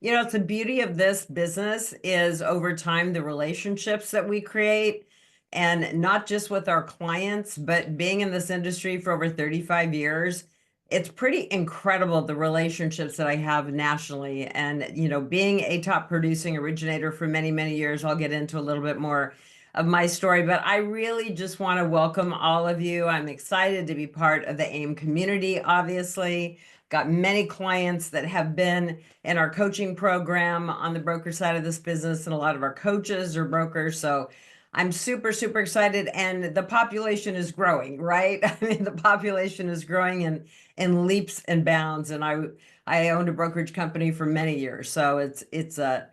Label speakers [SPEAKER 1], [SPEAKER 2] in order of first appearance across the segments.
[SPEAKER 1] It's the beauty of this business is over time, the relationships that we create, and not just with our clients, but being in this industry for over 35 years, it's pretty incredible the relationships that I have nationally. And, being a top producing originator for many, many years, I'll get into a little bit more of my story, but I really just want to welcome all of you. I'm excited to be part of the AIME community, obviously. Got many clients that have been in our coaching program on the broker side of this business, and a lot of our coaches are brokers. So I'm super, super excited. And the population is growing, right? I mean, the population is growing in leaps and bounds. And I owned a brokerage company for many years. So it's a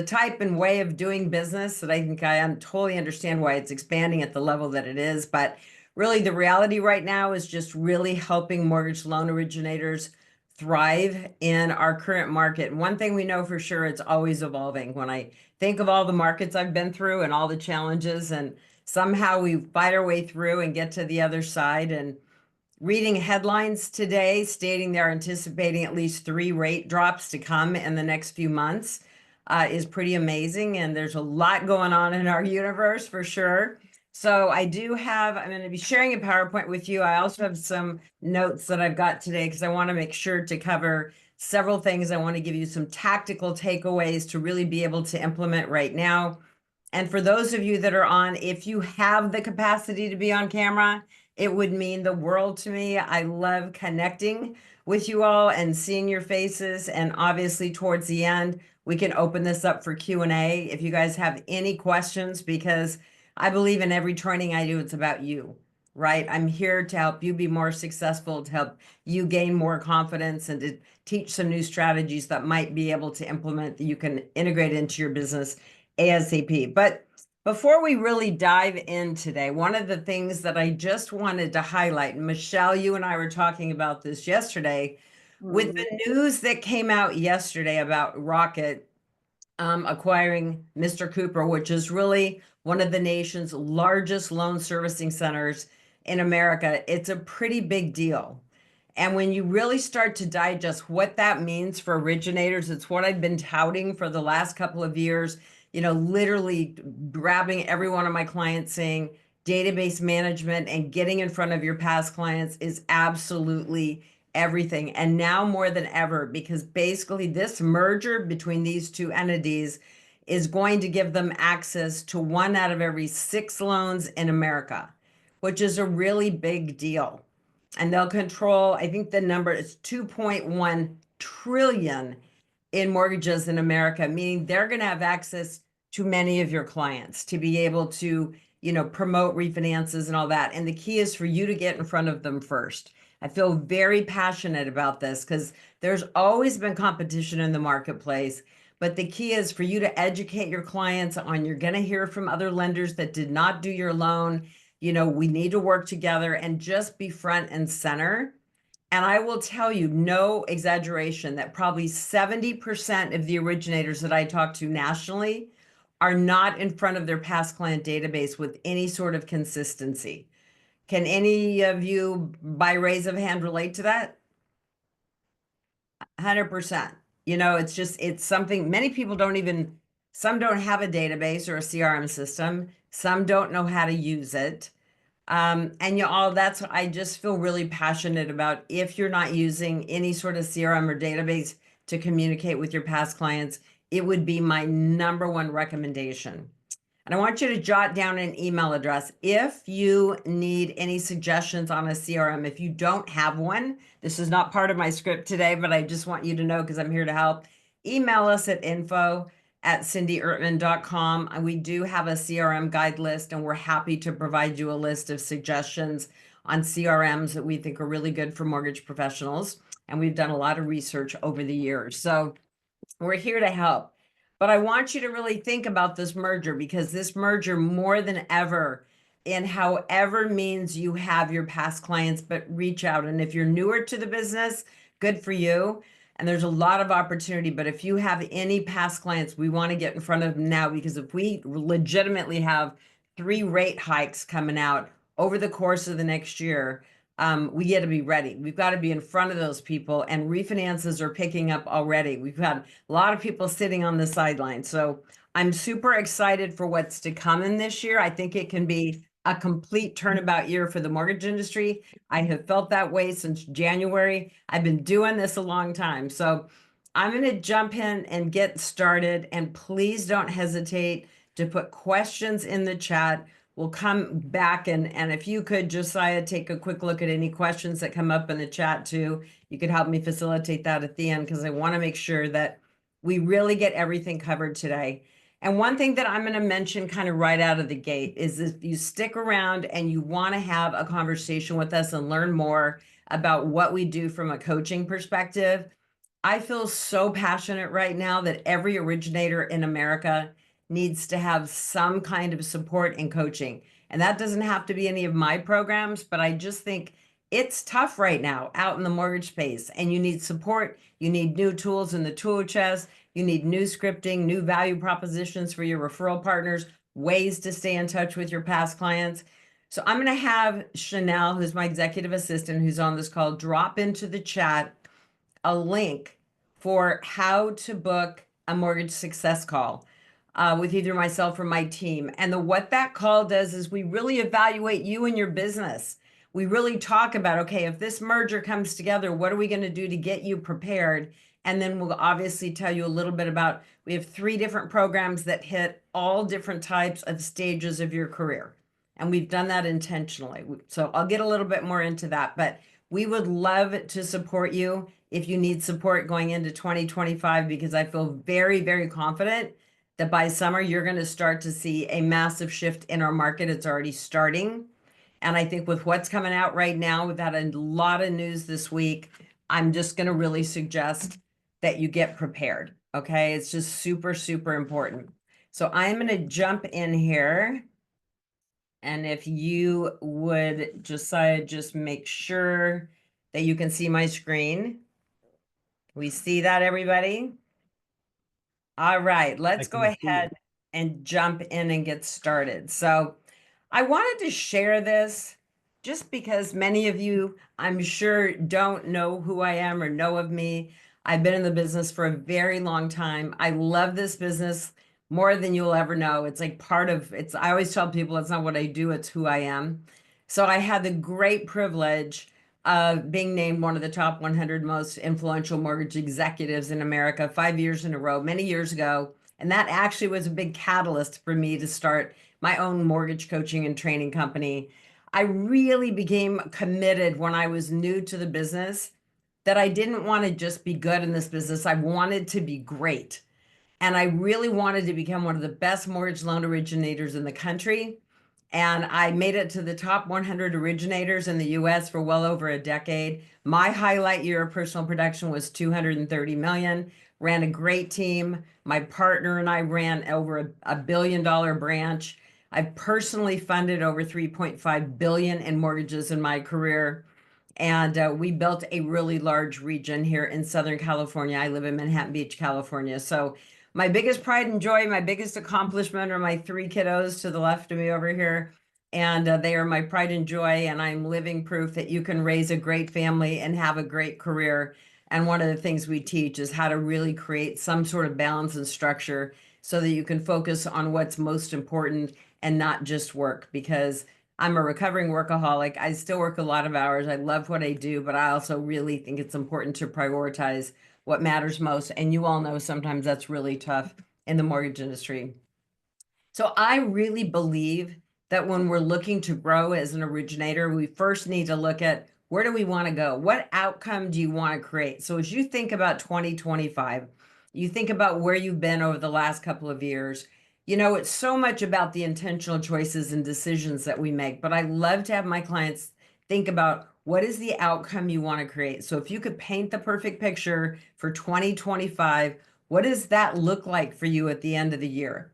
[SPEAKER 1] type and way of doing business that I think I totally understand why it's expanding at the level that it is. But really, the reality right now is just really helping mortgage loan originators thrive in our current market. And one thing we know for sure, it's always evolving. When I think of all the markets I've been through and all the challenges, and somehow we fight our way through and get to the other side. And reading headlines today stating they're anticipating at least 3 rate drops to come in the next few months is pretty amazing. And there's a lot going on in our universe for sure. So I'm going to be sharing a PowerPoint with you. I also have some notes that I've got today because I want to make sure to cover several things. I want to give you some tactical takeaways to really be able to implement right now. And for those of you that are on, if you have the capacity to be on camera, it would mean the world to me. I love connecting with you all and seeing your faces. And obviously towards the end, we can open this up for Q&A if you guys have any questions, because I believe in every training I do, it's about you, right? I'm here to help you be more successful, to help you gain more confidence, and to teach some new strategies that might be able to implement that you can integrate into your business ASAP. But before we really dive in today, one of the things that I just wanted to highlight, and Michelle, you and I were talking about this yesterday, with the news that came out yesterday about Rocket acquiring Mr. Cooper, which is really one of the nation's largest loan servicing centers in America. It's a pretty big deal. And when you really start to digest what that means for originators, it's what I've been touting for the last couple of years, literally grabbing every one of my clients saying database management and getting in front of your past clients is absolutely everything. And now more than ever, because basically this merger between these two entities is going to give them access to 1 out of every 6 loans in America, which is a really big deal. And they'll control, I think the number is 2.1 trillion in mortgages in America, meaning they're going to have access to many of your clients to be able to, promote refinances and all that. And the key is for you to get in front of them first. I feel very passionate about this because there's always been competition in the marketplace. But the key is for you to educate your clients on, you're going to hear from other lenders that did not do your loan. We need to work together and just be front and center. And I will tell you, no exaggeration, that probably 70% of the originators that I talk to nationally are not in front of their past client database with any sort of consistency. Can any of you, by raise of hand, relate to that? 100%. It's something many people some don't have a database or a CRM system. Some don't know how to use it. And I just feel really passionate about, if you're not using any sort of CRM or database to communicate with your past clients, it would be my #1 recommendation. And I want you to jot down an email address. If you need any suggestions on a CRM, if you don't have one, this is not part of my script today, but I just want you to know because I'm here to help. Email us at info@cindyertman.com. And we do have a CRM guide list, and we're happy to provide you a list of suggestions on CRMs that we think are really good for mortgage professionals. And we've done a lot of research over the years. So we're here to help. But I want you to really think about this merger, because this merger, more than ever, in however means you have your past clients, but reach out. And if you're newer to the business, good for you. And there's a lot of opportunity. But if you have any past clients, we want to get in front of them now, because if we legitimately have 3 rate hikes coming out over the course of the next year, we got to be ready. We've got to be in front of those people, and refinances are picking up already. We've had a lot of people sitting on the sidelines. So I'm super excited for what's to come in this year. I think it can be a complete turnabout year for the mortgage industry. I have felt that way since January. I've been doing this a long time. So I'm going to jump in and get started. And please don't hesitate to put questions in the chat. We'll come back and if you could, Josiah, take a quick look at any questions that come up in the chat too. You could help me facilitate that at the end because I want to make sure that we really get everything covered today. And one thing that I'm going to mention kind of right out of the gate is if you stick around and you want to have a conversation with us and learn more about what we do from a coaching perspective, I feel so passionate right now that every originator in America needs to have some kind of support and coaching. And that doesn't have to be any of my programs, but I just think it's tough right now out in the mortgage space, and you need support. You need new tools in the tool chest. You need new scripting, new value propositions for your referral partners, ways to stay in touch with your past clients. So I'm going to have Chanel, who's my executive assistant, who's on this call, drop into the chat a link for how to book a mortgage success call with either myself or my team. And what that call does is we really evaluate you and your business. We really talk about, okay, if this merger comes together, what are we going to do to get you prepared? And then we'll obviously tell you a little bit about, we have 3 different programs that hit all different types of stages of your career. And we've done that intentionally. So I'll get a little bit more into that, but we would love to support you if you need support going into 2025, because I feel very, very confident that by summer you're going to start to see a massive shift in our market. It's already starting. And I think with what's coming out right now, we've had a lot of news this week. I'm just going to really suggest that you get prepared. Okay. It's just super, super important. So I'm going to jump in here. And if you would, Josiah, just make sure that you can see my screen. We see that, everybody? All right, let's go ahead and jump in and get started. So I wanted to share this just because many of you, I'm sure, don't know who I am or know of me. I've been in the business for a very long time. I love this business more than you'll ever know. It's like part of it's, I always tell people it's not what I do, it's who I am. So I had the great privilege of being named one of the top 100 most influential mortgage executives in America 5 years in a row, many years ago. And that actually was a big catalyst for me to start my own mortgage coaching and training company. I really became committed when I was new to the business that I didn't want to just be good in this business. I wanted to be great. And I really wanted to become one of the best mortgage loan originators in the country. And I made it to the top 100 originators in the US for well over a decade. My highlight year of personal production was 230 million, ran a great team. My partner and I ran over a $1 billion branch. I personally funded over 3.5 billion in mortgages in my career. And we built a really large region here in Southern California. I live in Manhattan Beach, California. So my biggest pride and joy, my biggest accomplishment are my 3 kiddos to the left of me over here. And they are my pride and joy. And I'm living proof that you can raise a great family and have a great career. And one of the things we teach is how to really create some sort of balance and structure so that you can focus on what's most important and not just work. Because I'm a recovering workaholic. I still work a lot of hours. I love what I do, but I also really think it's important to prioritize what matters most. And you all know sometimes that's really tough in the mortgage industry. So I really believe that when we're looking to grow as an originator, we first need to look at where do we want to go? What outcome do you want to create? So as you think about 2025, you think about where you've been over the last couple of years. You know, it's so much about the intentional choices and decisions that we make, but I love to have my clients think about what is the outcome you want to create. So if you could paint the perfect picture for 2025, what does that look like for you at the end of the year?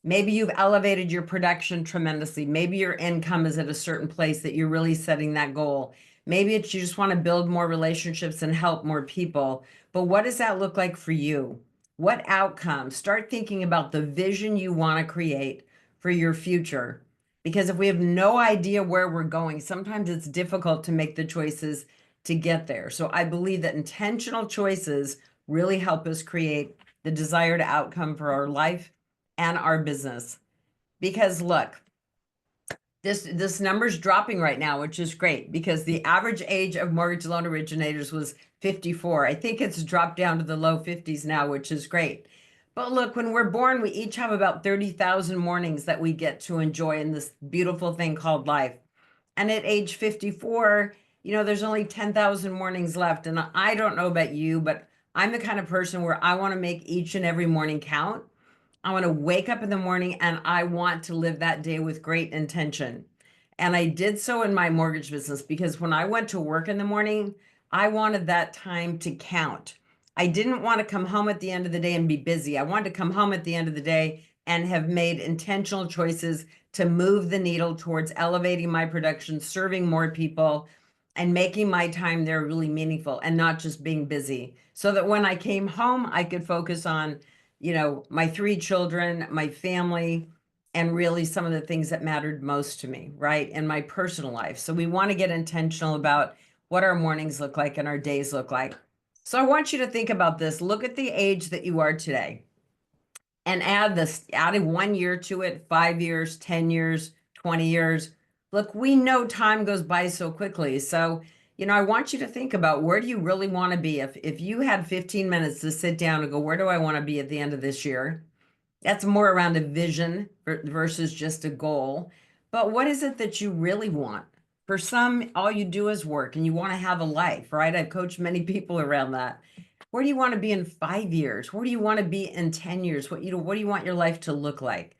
[SPEAKER 1] Maybe you've elevated your production tremendously. Maybe your income is at a certain place that you're really setting that goal. Maybe it's you just want to build more relationships and help more people. But what does that look like for you? What outcomes? Start thinking about the vision you want to create for your future. Because if we have no idea where we're going, sometimes it's difficult to make the choices to get there. So I believe that intentional choices really help us create the desired outcome for our life and our business. Because look, this number's dropping right now, which is great because the average age of mortgage loan originators was 54. I think it's dropped down to the low 50s now, which is great. But look, when we're born, we each have about 30,000 mornings that we get to enjoy in this beautiful thing called life. And at age 54, there's only 10,000 mornings left. And I don't know about you, but I'm the kind of person where I want to make each and every morning count. I want to wake up in the morning and I want to live that day with great intention. And I did so in my mortgage business because when I went to work in the morning, I wanted that time to count. I didn't want to come home at the end of the day and be busy. I wanted to come home at the end of the day and have made intentional choices to move the needle towards elevating my production, serving more people, and making my time there really meaningful and not just being busy. So that when I came home, I could focus on my three children, my family, and really some of the things that mattered most to me, right, in my personal life. So we want to get intentional about what our mornings look like and our days look like. So I want you to think about this. Look at the age that you are today and add 1 year to it, 5 years, 10 years, 20 years. Look, we know time goes by so quickly. So, I want you to think about where do you really want to be? If you had 15 minutes to sit down and go, where do I want to be at the end of this year? That's more around a vision versus just a goal. But what is it that you really want? For some, all you do is work and you want to have a life, right? I've coached many people around that. Where do you want to be in 5 years? Where do you want to be in 10 years? What do you want your life to look like?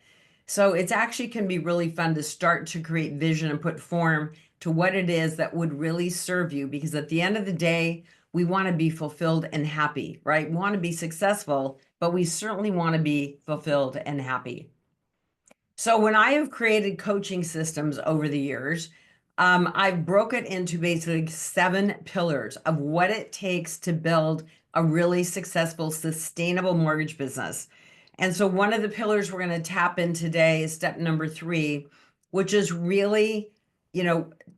[SPEAKER 1] So it's actually can be really fun to start to create vision and put form to what it is that would really serve you. Because at the end of the day, we want to be fulfilled and happy, right? We want to be successful, but we certainly want to be fulfilled and happy. So when I have created coaching systems over the years, I've broke it into basically 7 pillars of what it takes to build a really successful, sustainable mortgage business. And so one of the pillars we're going to tap in today is step number 3, which is really,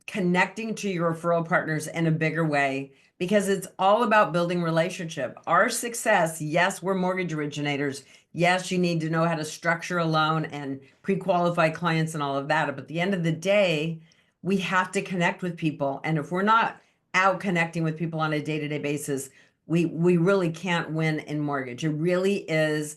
[SPEAKER 1] connecting to your referral partners in a bigger way because it's all about building relationship. Our success, yes, we're mortgage originators. Yes, you need to know how to structure a loan and pre-qualify clients and all of that. But at the end of the day, we have to connect with people. And if we're not out connecting with people on a day-to-day basis, we really can't win in mortgage. It really is.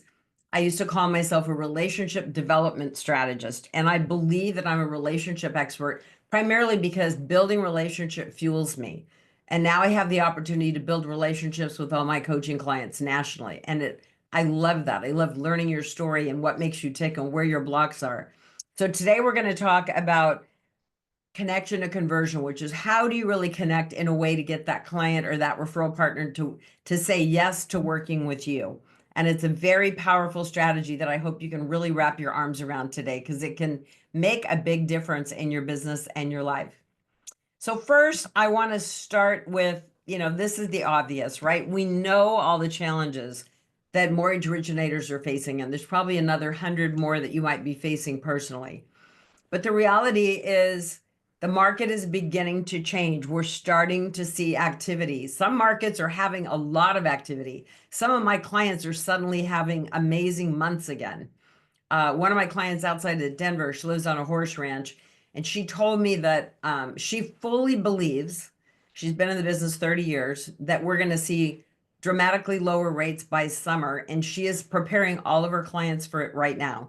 [SPEAKER 1] I used to call myself a relationship development strategist, and I believe that I'm a relationship expert primarily because building relationship fuels me. And now I have the opportunity to build relationships with all my coaching clients nationally. And I love that. I love learning your story and what makes you tick and where your blocks are. So today we're going to talk about connection to conversion, which is how do you really connect in a way to get that client or that referral partner to say yes to working with you. And it's a very powerful strategy that I hope you can really wrap your arms around today because it can make a big difference in your business and your life. So first, I want to start with, this is the obvious, right? We know all the challenges that mortgage originators are facing, and there's probably another 100 more that you might be facing personally. But the reality is the market is beginning to change. We're starting to see activity. Some markets are having a lot of activity. Some of my clients are suddenly having amazing months again. One of my clients outside of Denver, she lives on a horse ranch, and she told me that she fully believes, she's been in the business 30 years, that we're going to see dramatically lower rates by summer, and she is preparing all of her clients for it right now.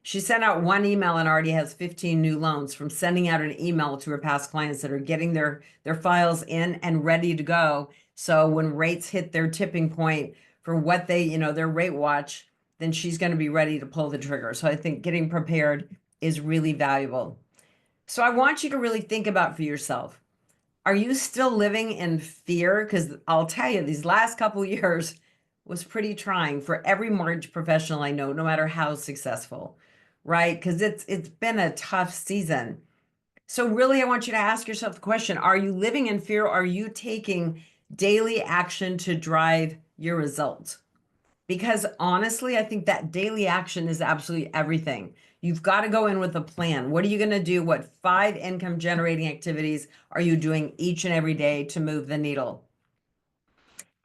[SPEAKER 1] She sent out one email and already has 15 new loans from sending out an email to her past clients that are getting their files in and ready to go. So when rates hit their tipping point for what their rate watch, then she's going to be ready to pull the trigger. So I think getting prepared is really valuable. So I want you to really think about for yourself. Are you still living in fear? Because I'll tell you, these last couple years was pretty trying for every mortgage professional I know, no matter how successful, right? Because it's been a tough season. So really, I want you to ask yourself the question, are you living in fear? Or are you taking daily action to drive your results? Because honestly, I think that daily action is absolutely everything. You've got to go in with a plan. What are you going to do? What 5 income generating activities are you doing each and every day to move the needle?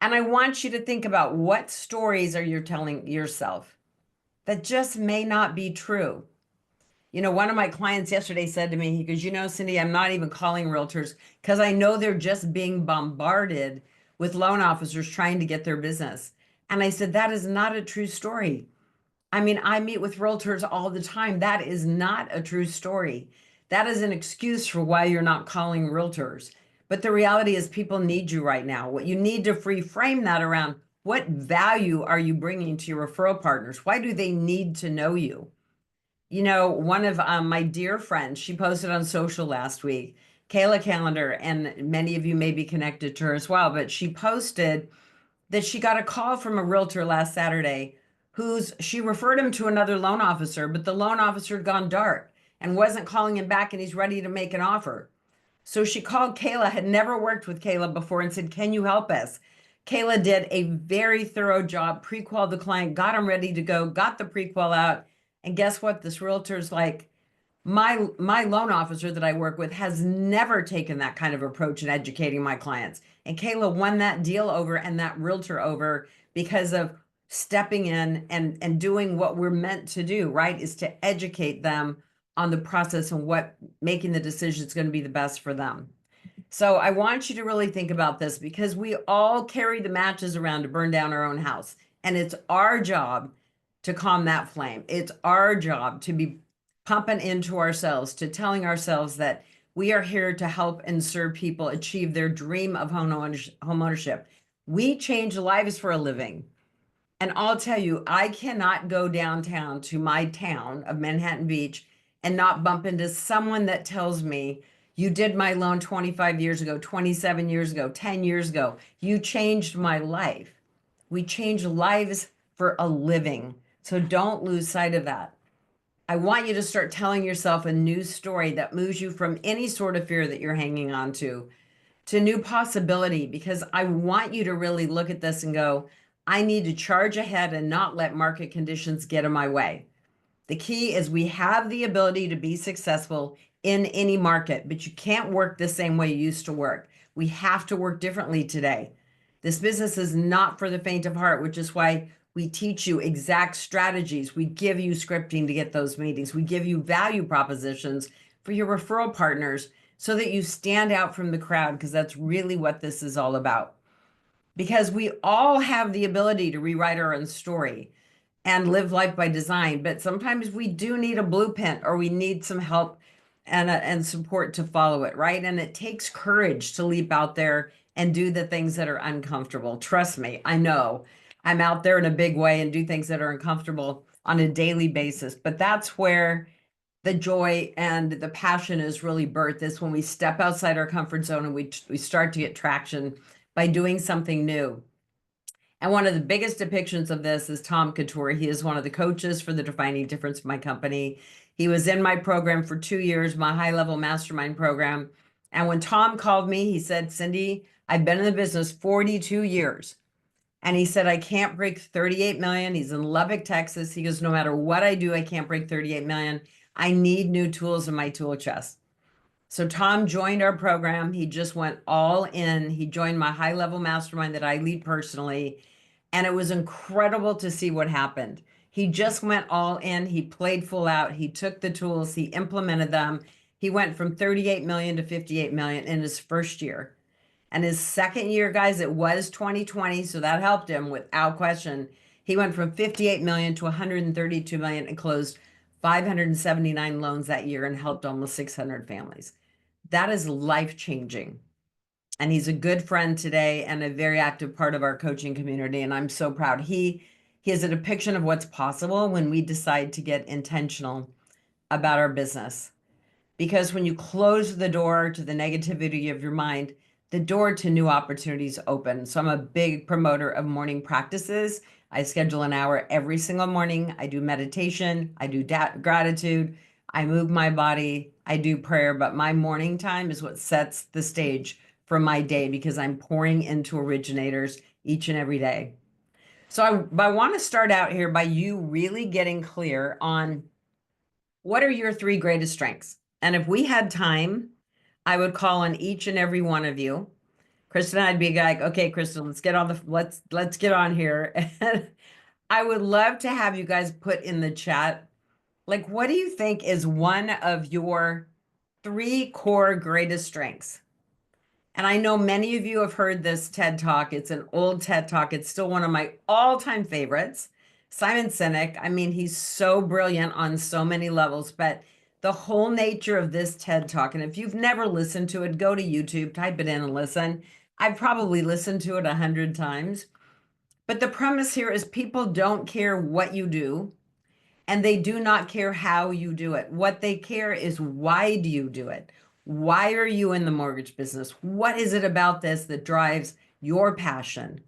[SPEAKER 1] And I want you to think about what stories are you telling yourself that just may not be true. One of my clients yesterday said to me, he goes, Cindy, I'm not even calling realtors because I know they're just being bombarded with loan officers trying to get their business. And I said, that is not a true story. I mean, I meet with realtors all the time. That is not a true story. That is an excuse for why you're not calling realtors. But the reality is, people need you right now. What you need to reframe that around, what value are you bringing to your referral partners? Why do they need to know you? One of my dear friends, she posted on social last week, Kayla Calendar, and many of you may be connected to her as well, but she posted that she got a call from a realtor last Saturday she referred him to another loan officer, but the loan officer had gone dark and wasn't calling him back and he's ready to make an offer. So she called Kayla, had never worked with Kayla before, and said, can you help us? Kayla did a very thorough job, pre-qualified the client, got him ready to go, got the pre-qual out. And guess what? This realtor's like, my loan officer that I work with has never taken that kind of approach in educating my clients. And Kayla won that deal over and that realtor over because of stepping in and doing what we're meant to do, right? Is to educate them on the process and what making the decision is going to be the best for them. So I want you to really think about this because we all carry the matches around to burn down our own house. And it's our job to calm that flame. It's our job to be pumping into ourselves, to telling ourselves that we are here to help and serve people achieve their dream of home ownership. We change lives for a living. And I'll tell you, I cannot go downtown to my town of Manhattan Beach and not bump into someone that tells me, you did my loan 25 years ago, 27 years ago, 10 years ago. You changed my life. We change lives for a living. So don't lose sight of that. I want you to start telling yourself a new story that moves you from any sort of fear that you're hanging on to new possibility, because I want you to really look at this and go, I need to charge ahead and not let market conditions get in my way. The key is we have the ability to be successful in any market, but you can't work the same way you used to work. We have to work differently today. This business is not for the faint of heart, which is why we teach you exact strategies. We give you scripting to get those meetings. We give you value propositions for your referral partners so that you stand out from the crowd, because that's really what this is all about. Because we all have the ability to rewrite our own story and live life by design, but sometimes we do need a blueprint or we need some help and support to follow it, right? And it takes courage to leap out there and do the things that are uncomfortable. Trust me, I know I'm out there in a big way and do things that are uncomfortable on a daily basis, but that's where the joy and the passion is really birthed, is when we step outside our comfort zone and we start to get traction by doing something new. And one of the biggest depictions of this is Tom Couture. He is one of the coaches for the Defining Difference of my company. He was in my program for 2 years, my high-level mastermind program. And when Tom called me, he said, Cindy, I've been in the business 42 years. And he said, I can't break 38 million. He's in Lubbock, Texas. He goes, no matter what I do, I can't break 38 million. I need new tools in my tool chest. So Tom joined our program. He just went all in. He joined my high-level mastermind that I lead personally. And it was incredible to see what happened. He just went all in. He played full out. He took the tools. He implemented them. He went from 38 million to 58 million in his first year. And his second year, guys, it was 2020. So that helped him without question. He went from 58 million to 132 million and closed 579 loans that year and helped almost 600 families. That is life-changing. And he's a good friend today and a very active part of our coaching community. And I'm so proud. He is a depiction of what's possible when we decide to get intentional about our business. Because when you close the door to the negativity of your mind, the door to new opportunities open. So I'm a big promoter of morning practices. I schedule an hour every single morning. I do meditation. I do gratitude. I move my body. I do prayer. But my morning time is what sets the stage for my day, because I'm pouring into originators each and every day. So I want to start out here by you really getting clear on what are your three greatest strengths. And if we had time, I would call on each and every one of you. Kristen, I'd be like, okay, Kristen, let's get on here. And I would love to have you guys put in the chat, like, what do you think is one of your three core greatest strengths? And I know many of you have heard this TED Talk. It's an old TED Talk. It's still one of my all-time favorites. Simon Sinek, I mean, he's so brilliant on so many levels, but the whole nature of this TED Talk, and if you've never listened to it, go to YouTube, type it in and listen. I've probably listened to it 100 times. But the premise here is people don't care what you do, and they do not care how you do it. What they care is, why do you do it? Why are you in the mortgage business? What is it about this that drives your passion?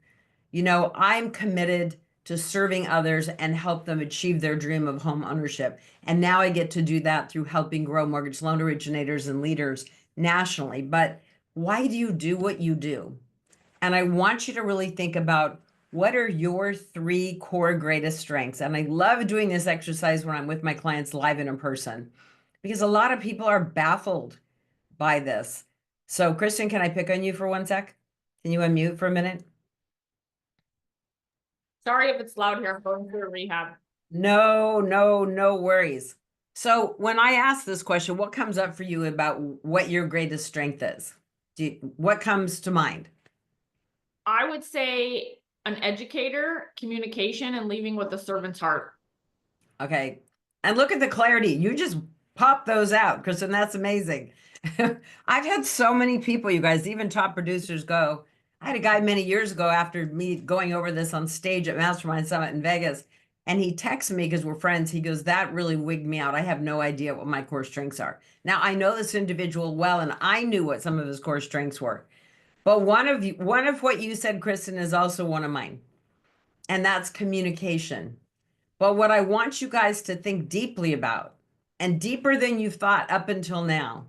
[SPEAKER 1] You know, I'm committed to serving others and help them achieve their dream of home ownership. And now I get to do that through helping grow mortgage loan originators and leaders nationally. But why do you do what you do? And I want you to really think about, what are your three core greatest strengths? And I love doing this exercise when I'm with my clients live and in person, because a lot of people are baffled by this. So, Kristen, can I pick on you for one sec? Can you unmute for a minute?
[SPEAKER 2] Sorry if it's loud here. I'm going through a rehab.
[SPEAKER 1] No worries. So when I ask this question, what comes up for you about what your greatest strength is? What comes to mind?
[SPEAKER 2] I would say an educator, communication, and leaving with a servant's heart.
[SPEAKER 1] Okay. And look at the clarity. You just pop those out, Kristen. That's amazing. I've had so many people, you guys, even top producers go. I had a guy many years ago after me going over this on stage at Mastermind Summit in Vegas. And he texted me because we're friends. He goes, that really wigged me out. I have no idea what my core strengths are. Now I know this individual well, and I knew what some of his core strengths were. But one of what you said, Kristen, is also one of mine. And that's communication. But what I want you guys to think deeply about, and deeper than you've thought up until now,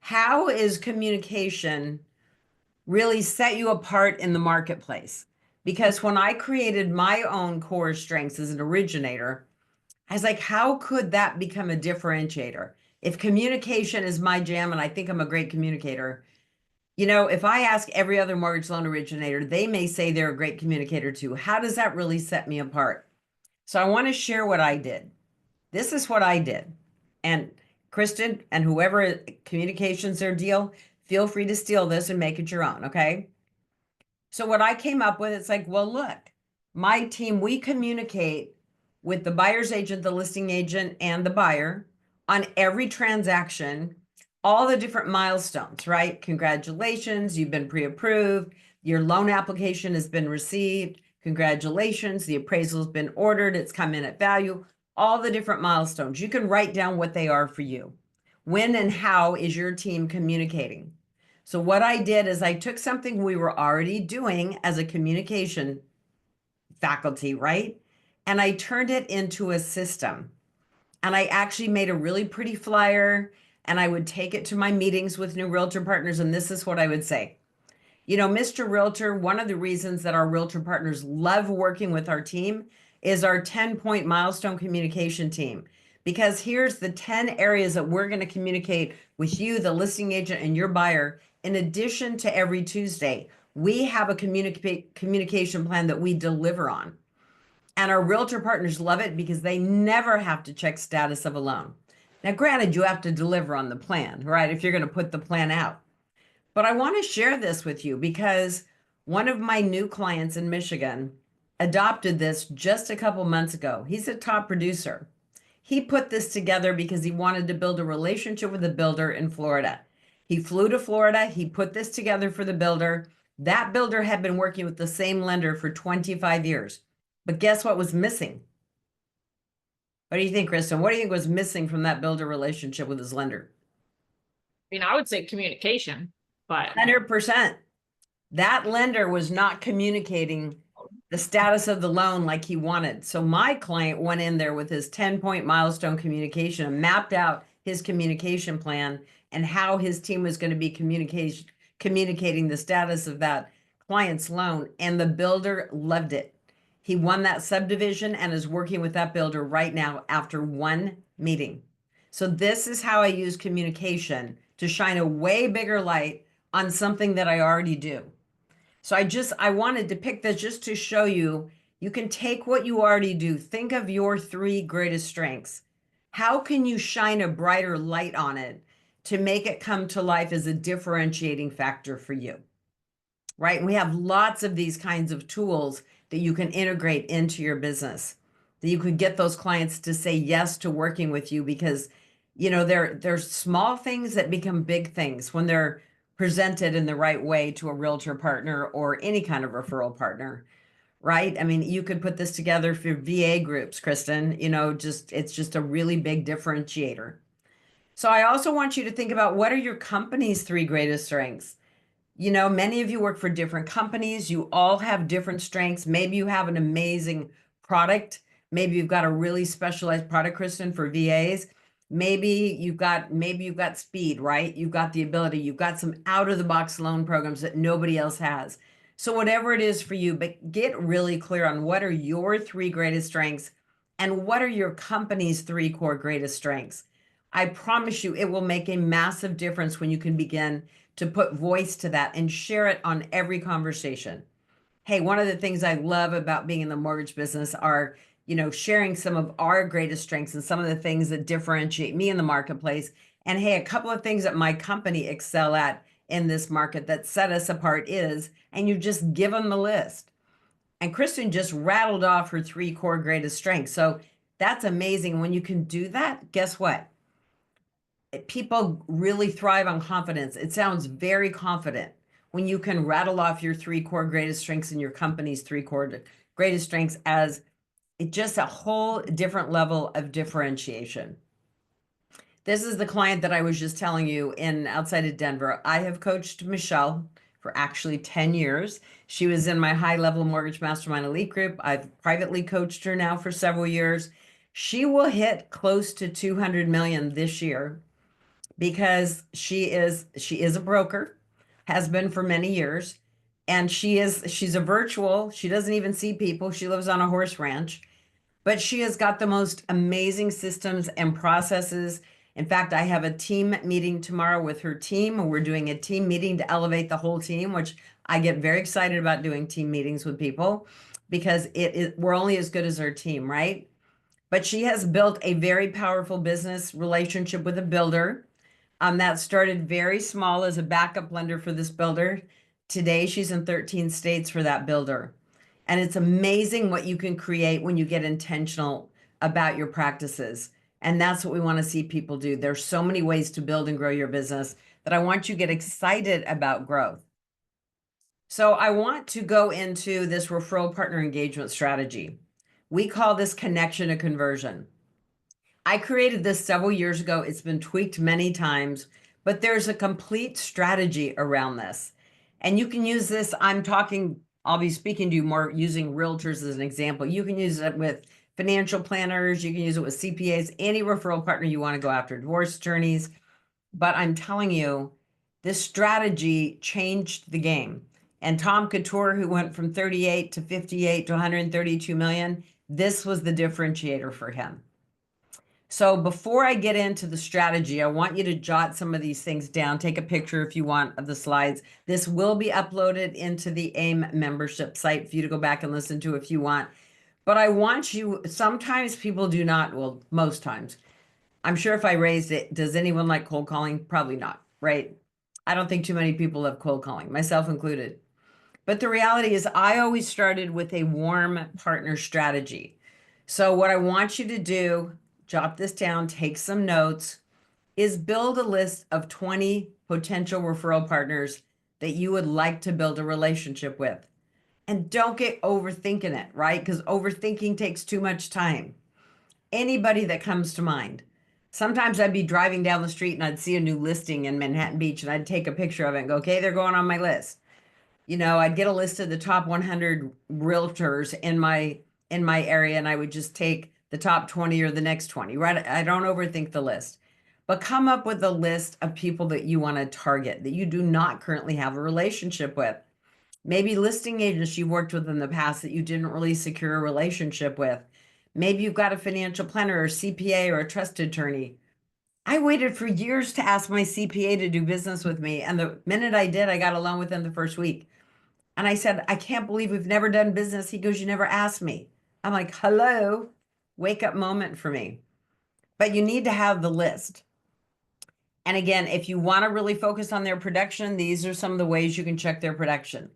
[SPEAKER 1] how is communication really set you apart in the marketplace? Because when I created my own core strengths as an originator, I was like, how could that become a differentiator? If communication is my jam, and I think I'm a great communicator, you know, if I ask every other mortgage loan originator, they may say they're a great communicator too. How does that really set me apart? So I want to share what I did. This is what I did. And Kristen and whoever communications their deal, feel free to steal this and make it your own, okay? So what I came up with, it's like, well, look, my team, we communicate with the buyer's agent, the listing agent, and the buyer on every transaction, all the different milestones, right? Congratulations, you've been pre-approved. Your loan application has been received. Congratulations, the appraisal has been ordered. It's come in at value. All the different milestones. You can write down what they are for you. When and how is your team communicating? So what I did is I took something we were already doing as a communication faculty, right? And I turned it into a system. And I actually made a really pretty flyer, and I would take it to my meetings with new realtor partners. And this is what I would say. You know, Mr. Realtor, one of the reasons that our realtor partners love working with our team is our 10-point milestone communication team. Because here's the 10 areas that we're going to communicate with you, the listing agent, and your buyer. In addition to every Tuesday, we have a communication plan that we deliver on. And our realtor partners love it because they never have to check status of a loan. Now, granted, you have to deliver on the plan, right? If you're going to put the plan out. But I want to share this with you because one of my new clients in Michigan adopted this just a couple months ago. He's a top producer. He put this together because he wanted to build a relationship with a builder in Florida. He flew to Florida. He put this together for the builder. That builder had been working with the same lender for 25 years. But guess what was missing? What do you think, Kristen? What do you think was missing from that builder relationship with his lender?
[SPEAKER 2] I mean, I would say communication, but
[SPEAKER 1] 100%. That lender was not communicating the status of the loan like he wanted. So my client went in there with his 10-point milestone communication and mapped out his communication plan and how his team was going to be communicating the status of that client's loan. And the builder loved it. He won that subdivision and is working with that builder right now after one meeting. So this is how I use communication to shine a way bigger light on something that I already do. So I wanted to pick this just to show you, you can take what you already do. Think of your three greatest strengths. How can you shine a brighter light on it to make it come to life as a differentiating factor for you? Right? And we have lots of these kinds of tools that you can integrate into your business, that you could get those clients to say yes to working with you because, there's small things that become big things when they're presented in the right way to a realtor partner or any kind of referral partner, right? I mean, you could put this together for VA groups, Kristen, it's just a really big differentiator. So I also want you to think about, what are your company's three greatest strengths? Many of you work for different companies. You all have different strengths. Maybe you have an amazing product. Maybe you've got a really specialized product, Kristen, for VAs. Maybe you've got speed, right? You've got the ability. You've got some out of the box loan programs that nobody else has. So whatever it is for you, but get really clear on what are your three greatest strengths and what are your company's three core greatest strengths. I promise you, it will make a massive difference when you can begin to put voice to that and share it on every conversation. Hey, one of the things I love about being in the mortgage business are, sharing some of our greatest strengths and some of the things that differentiate me in the marketplace. And hey, a couple of things that my company excel at in this market that set us apart and you just give them the list. And Kristen just rattled off her three core greatest strengths. So that's amazing. When you can do that, guess what? People really thrive on confidence. It sounds very confident when you can rattle off your three core greatest strengths and your company's three core greatest strengths as just a whole different level of differentiation. This is the client that I was just telling you in outside of Denver. I have coached Michelle for actually 10 years. She was in my high level mortgage mastermind elite group. I've privately coached her now for several years. She will hit close to 200 million this year because she is a broker, has been for many years, and she's a virtual. She doesn't even see people. She lives on a horse ranch, but she has got the most amazing systems and processes. In fact, I have a team meeting tomorrow with her team. We're doing a team meeting to elevate the whole team, which I get very excited about doing team meetings with people because we're only as good as our team, right? But she has built a very powerful business relationship with a builder that started very small as a backup lender for this builder. Today, she's in 13 states for that builder. And it's amazing what you can create when you get intentional about your practices. And that's what we want to see people do. There's so many ways to build and grow your business that I want you to get excited about growth. So I want to go into this referral partner engagement strategy. We call this connection to conversion. I created this several years ago. It's been tweaked many times, but there's a complete strategy around this. And you can use this. I'll be speaking to you more using realtors as an example. You can use it with financial planners. You can use it with CPAs, any referral partner you want to go after, divorce attorneys. But I'm telling you, this strategy changed the game. And Tom Couture, who went from 38 to 58 to 132 million, this was the differentiator for him. So before I get into the strategy, I want you to jot some of these things down. Take a picture if you want of the slides. This will be uploaded into the AIME membership site for you to go back and listen to if you want. But I want you, sometimes people do not, well, most times. I'm sure if I raised it, does anyone like cold calling? Probably not, right? I don't think too many people love cold calling, myself included. But the reality is I always started with a warm partner strategy. So what I want you to do, jot this down, take some notes, is build a list of 20 potential referral partners that you would like to build a relationship with. And don't get overthinking it, right? Because overthinking takes too much time. Anybody that comes to mind. Sometimes I'd be driving down the street and I'd see a new listing in Manhattan Beach and I'd take a picture of it and go, okay, they're going on my list. I'd get a list of the top 100 realtors in my area and I would just take the top 20 or the next 20, right? I don't overthink the list, but come up with a list of people that you want to target that you do not currently have a relationship with. Maybe listing agents you've worked with in the past that you didn't really secure a relationship with. Maybe you've got a financial planner or CPA or a trusted attorney. I waited for years to ask my CPA to do business with me. And the minute I did, I got a loan within the first week. And I said, I can't believe we've never done business. He goes, you never asked me. I'm like, hello, wake up moment for me. But you need to have the list. And again, if you want to really focus on their production, these are some of the ways you can check their production.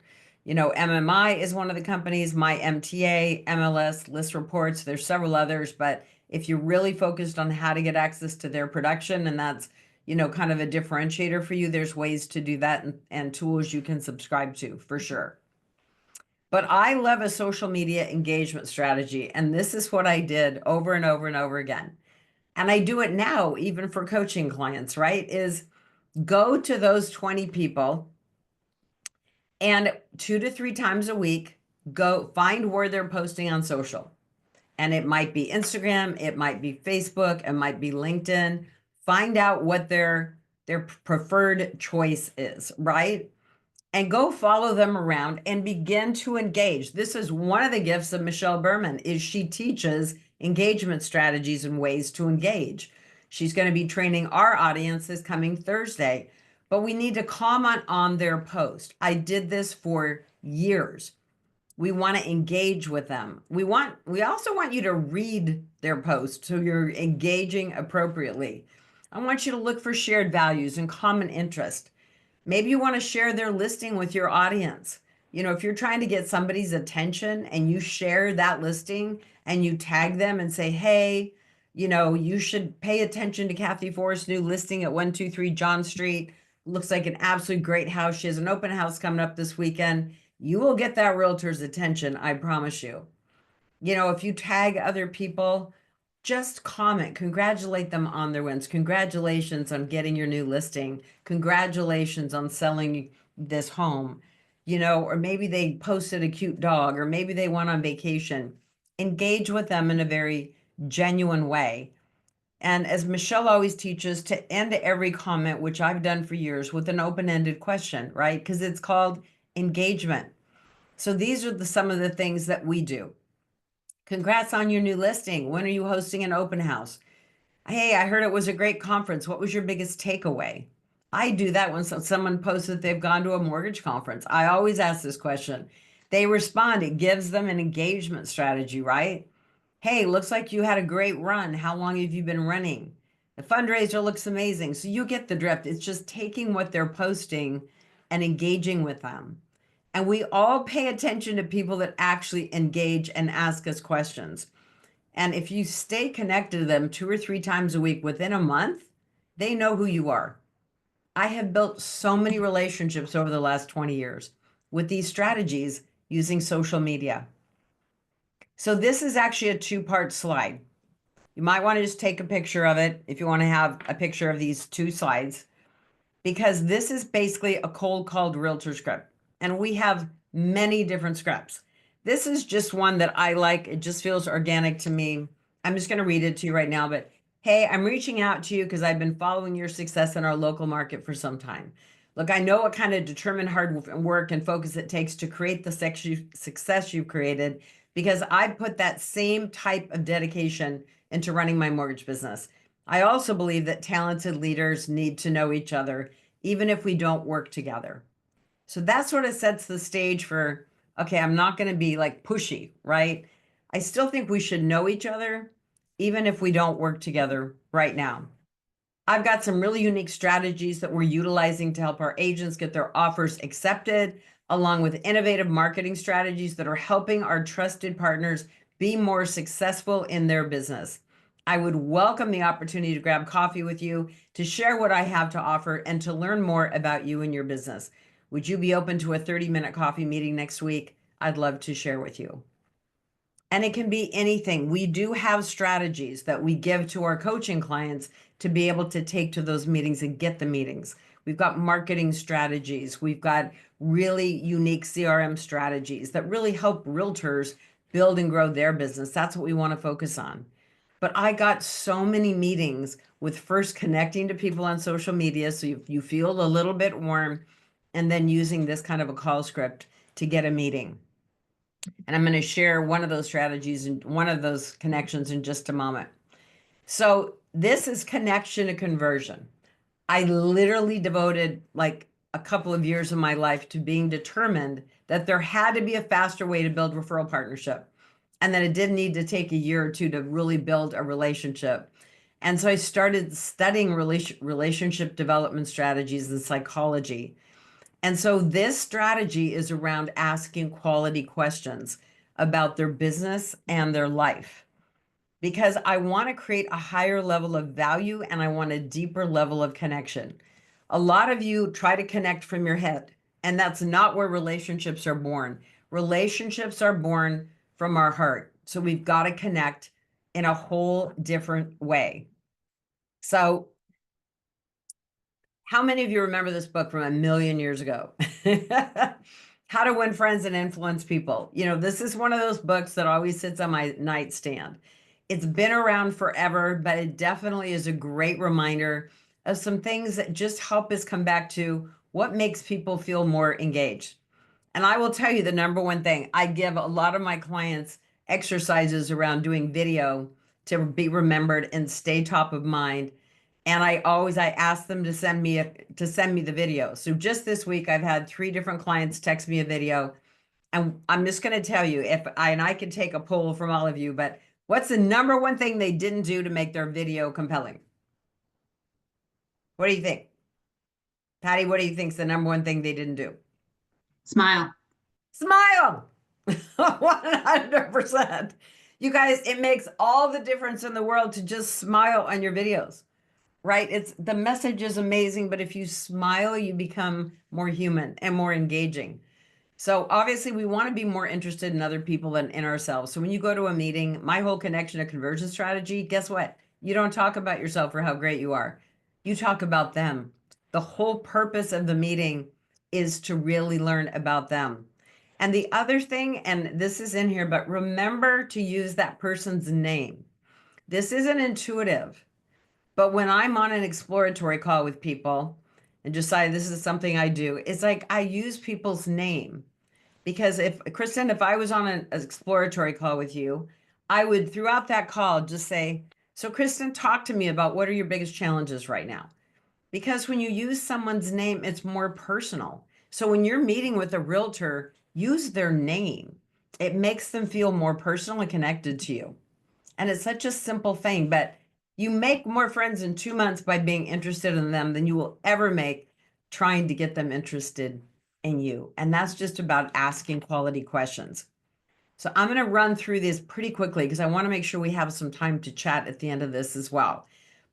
[SPEAKER 1] You know, MMI is one of the companies, my MTA, MLS, list reports. There's several others, but if you're really focused on how to get access to their production, and that's, you know, kind of a differentiator for you, there's ways to do that and tools you can subscribe to for sure. But I love a social media engagement strategy, and this is what I did over and over and over again. And I do it now, even for coaching clients, right? Is go to those 20 people and 2 to 3 times a week, go find where they're posting on social. And it might be Instagram, it might be Facebook, it might be LinkedIn. Find out what their preferred choice is, right? And go follow them around and begin to engage. This is one of the gifts of Michelle Berman is she teaches engagement strategies and ways to engage. She's going to be training our audience this coming Thursday, but we need to comment on their post. I did this for years. We want to engage with them. We also want you to read their post so you're engaging appropriately. I want you to look for shared values and common interest. Maybe you want to share their listing with your audience. You know, if you're trying to get somebody's attention and you share that listing and you tag them and say, hey, you know, you should pay attention to Kathy Forrest's new listing at 123 John Street. Looks like an absolute great house. She has an open house coming up this weekend. You will get that realtor's attention, I promise you. You know, if you tag other people, just comment, congratulate them on their wins. Congratulations on getting your new listing. Congratulations on selling this home. You know, or maybe they posted a cute dog, or maybe they went on vacation. Engage with them in a very genuine way. And as Michelle always teaches, to end every comment, which I've done for years, with an open-ended question, right? Because it's called engagement. So these are some of the things that we do. Congrats on your new listing. When are you hosting an open house? Hey, I heard it was a great conference. What was your biggest takeaway? I do that when someone posts that they've gone to a mortgage conference. I always ask this question. They respond. It gives them an engagement strategy, right? Hey, looks like you had a great run. How long have you been running? The fundraiser looks amazing. So you get the drift. It's just taking what they're posting and engaging with them. And we all pay attention to people that actually engage and ask us questions. And if you stay connected to them 2 or 3 times a week within a month, they know who you are. I have built so many relationships over the last 20 years with these strategies using social media. So this is actually a 2-part slide. You might want to just take a picture of it if you want to have a picture of these 2 slides, because this is basically a cold called realtor script. And we have many different scripts. This is just one that I like. It just feels organic to me. I'm just going to read it to you right now. But hey, I'm reaching out to you because I've been following your success in our local market for some time. Look, I know what kind of determined hard work and focus it takes to create the success you've created, because I put that same type of dedication into running my mortgage business. I also believe that talented leaders need to know each other, even if we don't work together. So that sort of sets the stage for, okay, I'm not going to be like pushy, right? I still think we should know each other, even if we don't work together right now. I've got some really unique strategies that we're utilizing to help our agents get their offers accepted, along with innovative marketing strategies that are helping our trusted partners be more successful in their business. I would welcome the opportunity to grab coffee with you, to share what I have to offer, and to learn more about you and your business. Would you be open to a 30-minute coffee meeting next week? I'd love to share with you. And it can be anything. We do have strategies that we give to our coaching clients to be able to take to those meetings and get the meetings. We've got marketing strategies. We've got really unique CRM strategies that really help realtors build and grow their business. That's what we want to focus on. But I got so many meetings with first connecting to people on social media, so you feel a little bit warm, and then using this kind of a call script. to get a meeting. And I'm going to share one of those strategies and one of those connections in just a moment. So this is connection to conversion. I literally devoted like a couple of years of my life to being determined that there had to be a faster way to build referral partnership, and that it didn't need to take a year or two to really build a relationship. And so I started studying relationship development strategies and psychology. And so this strategy is around asking quality questions about their business and their life, because I want to create a higher level of value and I want a deeper level of connection. A lot of you try to connect from your head, and that's not where relationships are born. Relationships are born from our heart. So we've got to connect in a whole different way. So how many of you remember this book from a million years ago? How to Win Friends and Influence People. You know, this is one of those books that always sits on my nightstand. It's been around forever, but it definitely is a great reminder of some things that just help us come back to what makes people feel more engaged. And I will tell you the number one thing, I give a lot of my clients exercises around doing video to be remembered and stay top of mind. And I ask them to send me the video. So just this week, I've had 3 different clients text me a video. And I'm just going to tell you, and I can take a poll from all of you, but what's the number one thing they didn't do to make their video compelling? What do you think? Patty, what do you think is the number one thing they didn't do?
[SPEAKER 3] Smile.
[SPEAKER 1] Smile. 100%. You guys, it makes all the difference in the world to just smile on your videos, right? The message is amazing, but if you smile, you become more human and more engaging. So obviously we want to be more interested in other people than in ourselves. So when you go to a meeting, my whole connection to conversion strategy, guess what? You don't talk about yourself or how great you are. You talk about them. The whole purpose of the meeting is to really learn about them. And the other thing, and this is in here, but remember to use that person's name. This isn't intuitive, but when I'm on an exploratory call with people and decide this is something I do, it's like I use people's name. Because Kristen, if I was on an exploratory call with you, I would throughout that call just say, so Kristen, talk to me about what are your biggest challenges right now? Because when you use someone's name, it's more personal. So when you're meeting with a realtor, use their name. It makes them feel more personal and connected to you. And it's such a simple thing, but you make more friends in 2 months by being interested in them than you will ever make trying to get them interested in you. And that's just about asking quality questions. So I'm going to run through this pretty quickly because I want to make sure we have some time to chat at the end of this as well.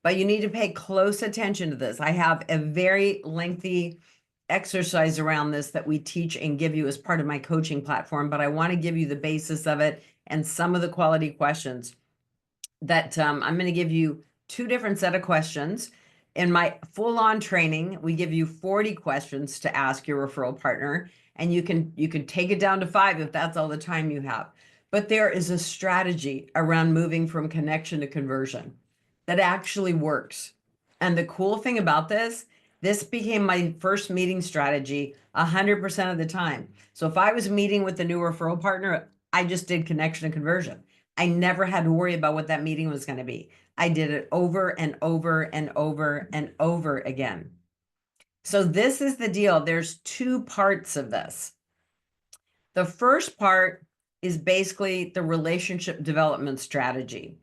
[SPEAKER 1] But you need to pay close attention to this. I have a very lengthy exercise around this that we teach and give you as part of my coaching platform, but I want to give you the basis of it and some of the quality questions that I'm going to give you 2 different set of questions. In my full-on training, we give you 40 questions to ask your referral partner, and you can take it down to 5 if that's all the time you have. But there is a strategy around moving from connection to conversion that actually works. And the cool thing about this became my first meeting strategy 100% of the time. So if I was meeting with a new referral partner, I just did connection and conversion. I never had to worry about what that meeting was going to be. I did it over and over and over and over again. So this is the deal. There's 2 parts of this. The first part is basically the relationship development strategy.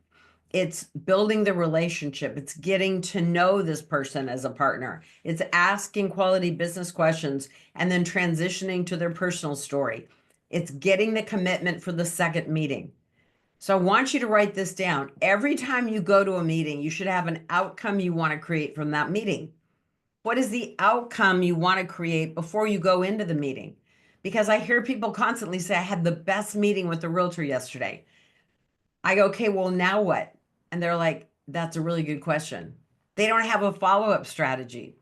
[SPEAKER 1] It's building the relationship. It's getting to know this person as a partner. It's asking quality business questions and then transitioning to their personal story. It's getting the commitment for the second meeting. So I want you to write this down. Every time you go to a meeting, you should have an outcome you want to create from that meeting. What is the outcome you want to create before you go into the meeting? Because I hear people constantly say, I had the best meeting with the realtor yesterday. I go, okay, well, now what? And they're like, that's a really good question. They don't have a follow-up strategy.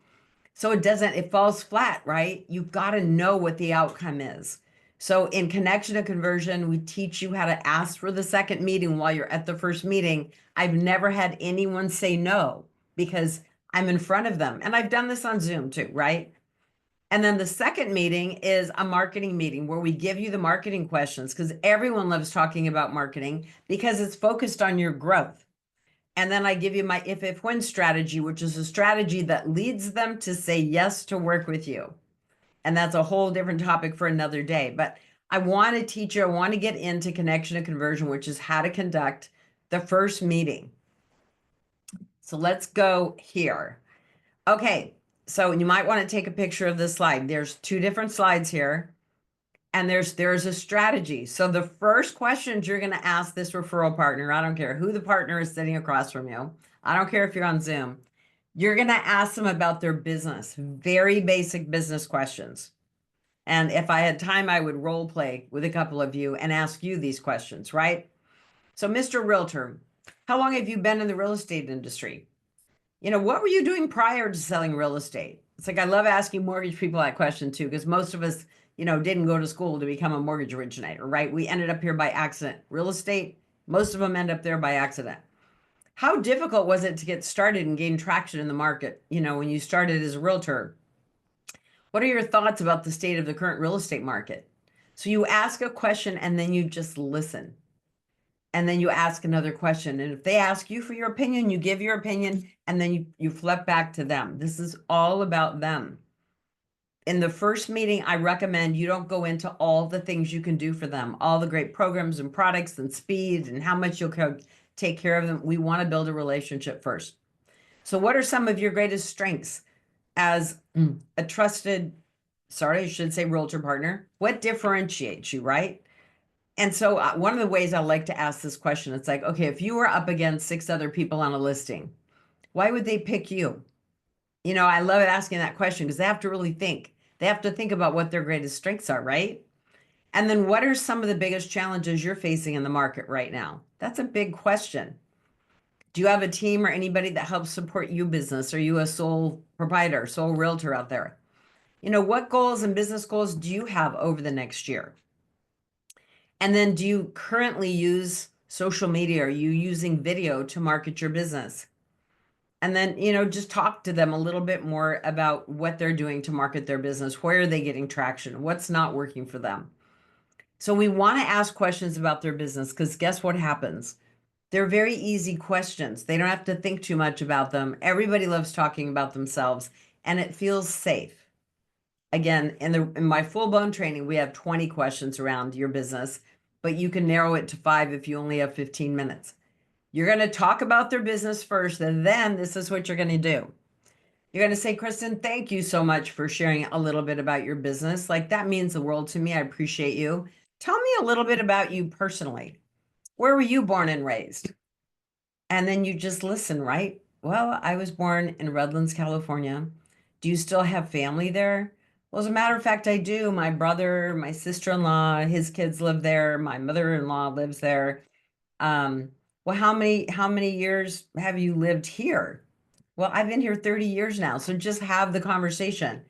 [SPEAKER 1] So it falls flat, right? You've got to know what the outcome is. So in connection to conversion, we teach you how to ask for the second meeting while you're at the first meeting. I've never had anyone say no because I'm in front of them. And I've done this on Zoom too, right? And then the second meeting is a marketing meeting where we give you the marketing questions because everyone loves talking about marketing because it's focused on your growth. And then I give you my if when strategy, which is a strategy that leads them to say yes to work with you. And that's a whole different topic for another day. But I want to teach you, I want to get into connection and conversion, which is how to conduct the first meeting. So let's go here. Okay, so you might want to take a picture of this slide. There's two different slides here, and there's a strategy. So the first questions you're going to ask this referral partner, I don't care who the partner is sitting across from you. I don't care if you're on Zoom. You're going to ask them about their business, very basic business questions. And if I had time, I would role play with a couple of you and ask you these questions, right? So, Mr. Realtor, how long have you been in the real estate industry? What were you doing prior to selling real estate? It's like I love asking mortgage people that question too, because most of us, didn't go to school to become a mortgage originator, right? We ended up here by accident. Real estate, most of them end up there by accident. How difficult was it to get started and gain traction in the market, when you started as a realtor? What are your thoughts about the state of the current real estate market? So you ask a question and then you just listen. And then you ask another question. And if they ask you for your opinion, you give your opinion and then you flip back to them. This is all about them. In the first meeting, I recommend you don't go into all the things you can do for them, all the great programs and products and speed and how much you'll take care of them. We want to build a relationship first. So what are some of your greatest strengths as a trusted, sorry, I should say realtor partner? What differentiates you, right? And so one of the ways I like to ask this question, it's like, okay, if you were up against 6 other people on a listing, why would they pick you? I love asking that question because they have to really think. They have to think about what their greatest strengths are, right? And then what are some of the biggest challenges you're facing in the market right now? That's a big question. Do you have a team or anybody that helps support you business? Are you a sole proprietor, sole realtor out there? What goals and business goals do you have over the next year? And then do you currently use social media? Are you using video to market your business? And then, just talk to them a little bit more about what they're doing to market their business. Where are they getting traction? What's not working for them? So we want to ask questions about their business because guess what happens? They're very easy questions. They don't have to think too much about them. Everybody loves talking about themselves and it feels safe. Again, in my full-blown training, we have 20 questions around your business, but you can narrow it to 5 if you only have 15 minutes. You're going to talk about their business first, and then this is what you're going to do. You're going to say, Kristen, thank you so much for sharing a little bit about your business. Like that means the world to me. I appreciate you. Tell me a little bit about you personally. Where were you born and raised? And then you just listen, right? Well, I was born in Redlands, California. Do you still have family there? Well, as a matter of fact, I do. My brother, my sister-in-law, his kids live there. My mother-in-law lives there. Well, how many years have you lived here? Well, I've been here 30 years now. So just have the conversation.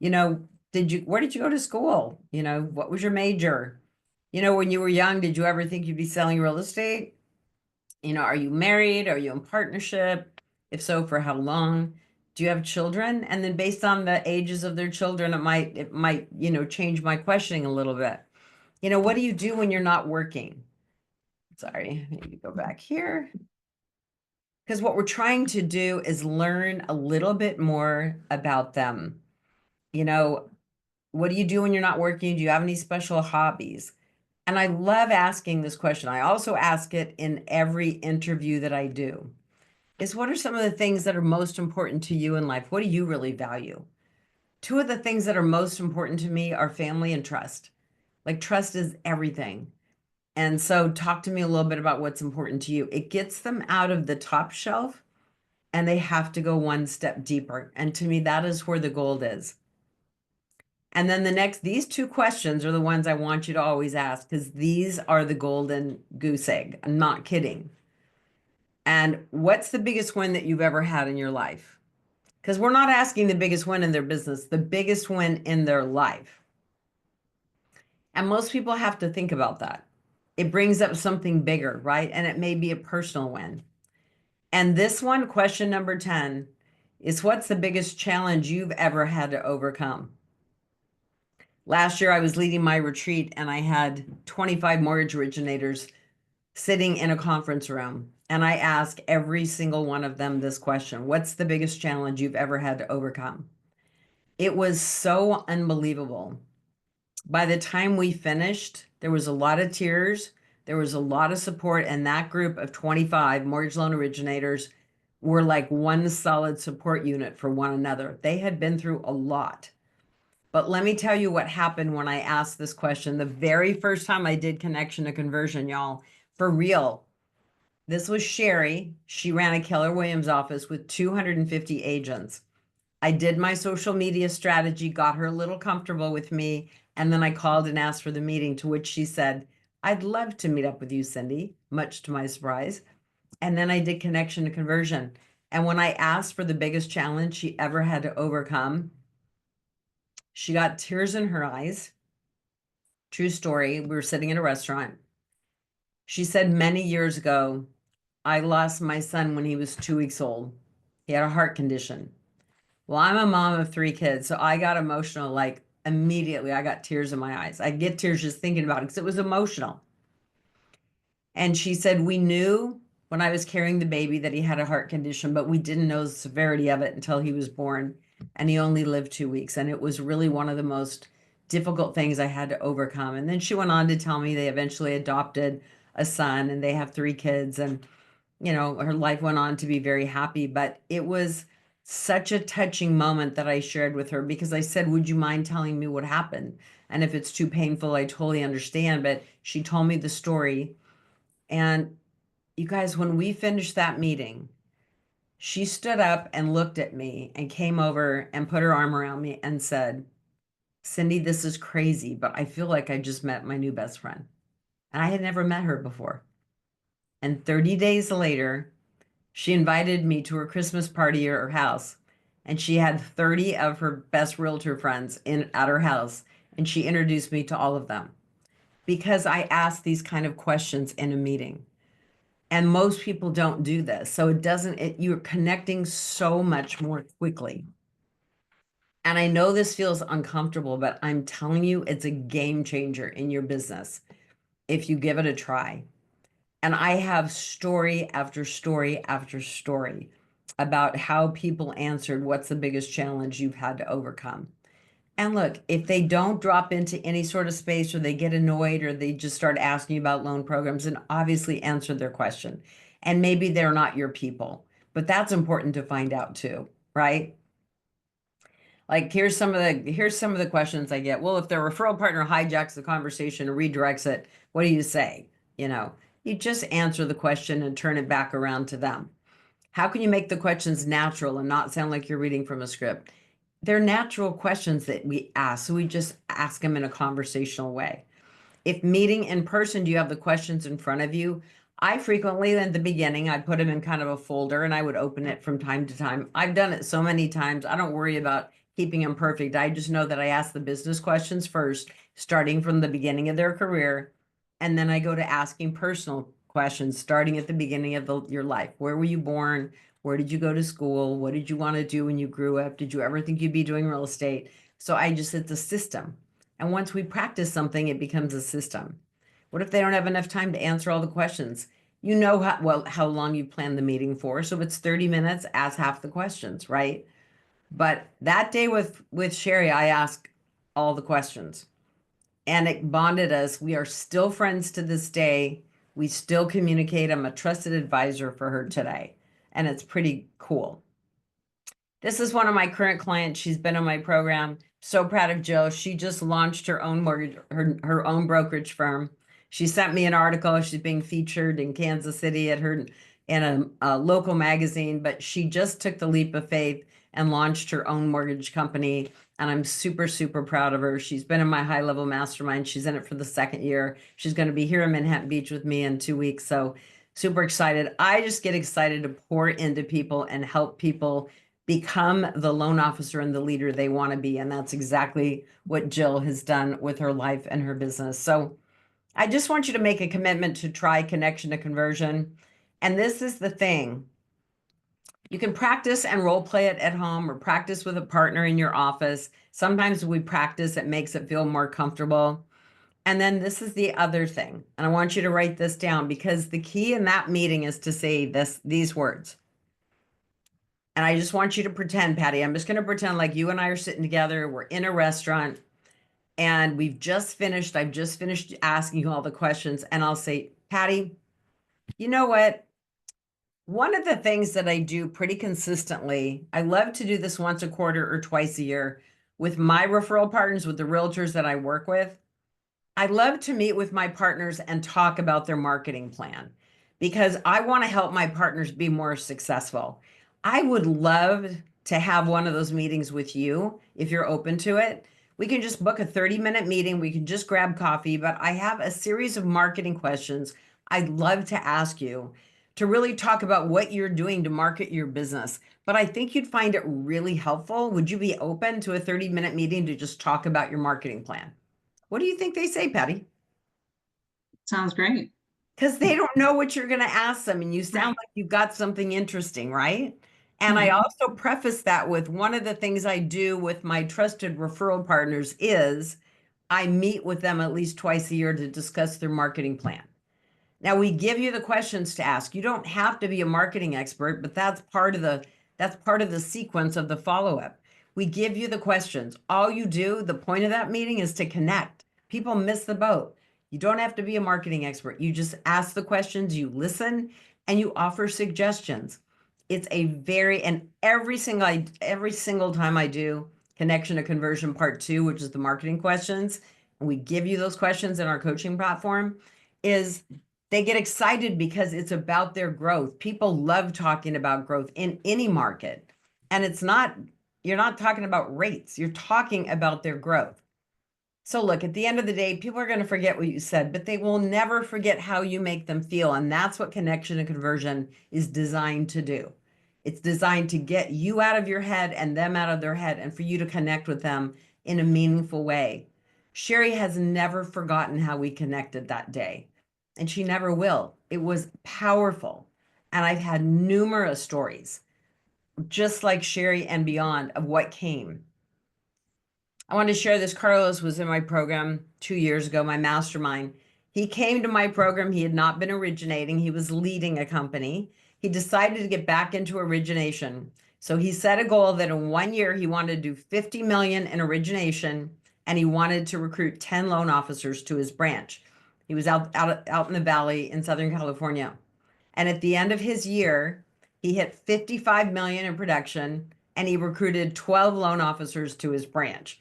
[SPEAKER 1] You know, where did you go to school? What was your major? When you were young, did you ever think you'd be selling real estate? Are you married? Are you in partnership? If so, for how long? Do you have children? And then based on the ages of their children, it might, change my questioning a little bit. What do you do when you're not working? Sorry, I need to go back here. Because what we're trying to do is learn a little bit more about them. What do you do when you're not working? Do you have any special hobbies? And I love asking this question. I also ask it in every interview that I do. Is what are some of the things that are most important to you in life? What do you really value? Two of the things that are most important to me are family and trust. Like trust is everything. And so talk to me a little bit about what's important to you. It gets them out of the top shelf and they have to go one step deeper. And to me, that is where the gold is. And then these two questions are the ones I want you to always ask because these are the golden goose egg. I'm not kidding. And what's the biggest win that you've ever had in your life? Because we're not asking the biggest win in their business, the biggest win in their life. And most people have to think about that. It brings up something bigger, right? And it may be a personal win. And this one, question number 10, is what's the biggest challenge you've ever had to overcome? Last year, I was leading my retreat and I had 25 mortgage originators sitting in a conference room. And I asked every single one of them this question: what's the biggest challenge you've ever had to overcome? It was so unbelievable. By the time we finished, there was a lot of tears. There was a lot of support. And that group of 25 mortgage loan originators were like one solid support unit for one another. They had been through a lot. But let me tell you what happened when I asked this question. The very first time I did connection to conversion, y'all, for real. This was Sherry. She ran a Keller Williams office with 250 agents. I did my social media strategy, got her a little comfortable with me, and then I called and asked for the meeting, to which she said, I'd love to meet up with you, Cindy, much to my surprise. And then I did connection to conversion. And when I asked for the biggest challenge she ever had to overcome, she got tears in her eyes. True story. We were sitting in a restaurant. She said, many years ago, I lost my son when he was 2 weeks old. He had a heart condition. Well, I'm a mom of 3 kids, so I got emotional like immediately. I got tears in my eyes. I get tears just thinking about it because it was emotional. And she said, we knew when I was carrying the baby that he had a heart condition, but we didn't know the severity of it until he was born. And he only lived 2 weeks. And it was really one of the most difficult things I had to overcome. And then she went on to tell me they eventually adopted a son and they have 3 kids. And, her life went on to be very happy. But it was such a touching moment that I shared with her because I said, would you mind telling me what happened? And if it's too painful, I totally understand. But she told me the story. And you guys, when we finished that meeting, she stood up and looked at me and came over and put her arm around me and said, Cindy, this is crazy, but I feel like I just met my new best friend. And I had never met her before. And 30 days later, she invited me to her Christmas party at her house. And she had 30 of her best realtor friends at her house. And she introduced me to all of them because I asked these kind of questions in a meeting. And most people don't do this. So you're connecting so much more quickly. And I know this feels uncomfortable, but I'm telling you, it's a game changer in your business if you give it a try. And I have story after story after story about how people answered what's the biggest challenge you've had to overcome. And look, if they don't drop into any sort of space or they get annoyed or they just start asking you about loan programs, and obviously answer their question. And maybe they're not your people, but that's important to find out too, right? Like here's some of the questions I get. Well, if their referral partner hijacks the conversation or redirects it, what do you say? You just answer the question and turn it back around to them. How can you make the questions natural and not sound like you're reading from a script? They're natural questions that we ask, so we just ask them in a conversational way. If meeting in person, do you have the questions in front of you? I frequently, in the beginning, I put them in kind of a folder and I would open it from time to time. I've done it so many times. I don't worry about keeping them perfect. I just know that I ask the business questions first, starting from the beginning of their career. And then I go to asking personal questions, starting at the beginning of your life. Where were you born? Where did you go to school? What did you want to do when you grew up? Did you ever think you'd be doing real estate? So it's a system. And once we practice something, it becomes a system. What if they don't have enough time to answer all the questions? You know how long you plan the meeting for. So if it's 30 minutes, ask half the questions, right? But that day with Sherry, I asked all the questions and it bonded us. We are still friends to this day. We still communicate. I'm a trusted advisor for her today, and it's pretty cool. This is one of my current clients. She's been in my program. So proud of Jill. She just launched her own her own brokerage firm. She sent me an article. She's being featured in Kansas City in a local magazine, but she just took the leap of faith and launched her own mortgage company. And I'm super, super proud of her. She's been in my high level mastermind. She's in it for the second year. She's going to be here in Manhattan Beach with me in 2 weeks. So super excited. I just get excited to pour into people and help people become the loan officer and the leader they want to be. And that's exactly what Jill has done with her life and her business. So I just want you to make a commitment to try connection to conversion. And this is the thing. You can practice and role play it at home or practice with a partner in your office. Sometimes we practice, it makes it feel more comfortable. And then this is the other thing, and I want you to write this down because the key in that meeting is to say these words. And I just want you to pretend, Patty, I'm just going to pretend like you and I are sitting together. We're in a restaurant and I've just finished asking you all the questions. And I'll say, Patty, you know what? One of the things that I do pretty consistently, I love to do this once a quarter or twice a year with my referral partners, with the realtors that I work with. I love to meet with my partners and talk about their marketing plan because I want to help my partners be more successful. I would love to have one of those meetings with you if you're open to it. We can just book a 30-minute meeting. We can just grab coffee, but I have a series of marketing questions I'd love to ask you to really talk about what you're doing to market your business. But I think you'd find it really helpful. Would you be open to a 30-minute meeting to just talk about your marketing plan? What do you think they say, Patty?
[SPEAKER 3] Sounds great.
[SPEAKER 1] Because they don't know what you're going to ask them, and you sound
[SPEAKER 3] Right.
[SPEAKER 1] like you've got something interesting, right? And I also preface that with one of the things I do with my trusted referral partners is I meet with them at least twice a year to discuss their marketing plan. Now we give you the questions to ask. You don't have to be a marketing expert, but that's part of the sequence of the follow-up. We give you the questions. All you do, the point of that meeting is to connect. People miss the boat. You don't have to be a marketing expert. You just ask the questions, you listen, and you offer suggestions. It's a very, and every single time I do connection to conversion part 2, which is the marketing questions, and we give you those questions in our coaching platform, is they get excited because it's about their growth. People love talking about growth in any market. And you're not talking about rates, you're talking about their growth. So look, at the end of the day, people are going to forget what you said, but they will never forget how you make them feel. And that's what connection and conversion is designed to do. It's designed to get you out of your head and them out of their head and for you to connect with them in a meaningful way. Sherry has never forgotten how we connected that day, and she never will. It was powerful. And I've had numerous stories, just like Sherry and beyond, of what came. I wanted to share this. Carlos was in my program 2 years ago, my mastermind. He came to my program. He had not been originating. He was leading a company. He decided to get back into origination. So he set a goal that in 1 year, he wanted to do 50 million in origination, and he wanted to recruit 10 loan officers to his branch. He was out in the valley in Southern California. And at the end of his year, he hit 55 million in production and he recruited 12 loan officers to his branch.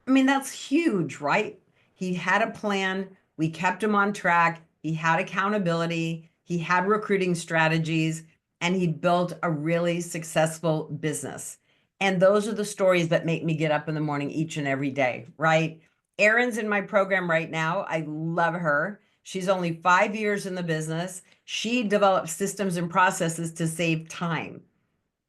[SPEAKER 1] I mean, that's huge, right? He had a plan. We kept him on track. He had accountability. He had recruiting strategies, and he built a really successful business. And those are the stories that make me get up in the morning each and every day, right? Erin's in my program right now. I love her. She's only 5 years in the business. She developed systems and processes to save time.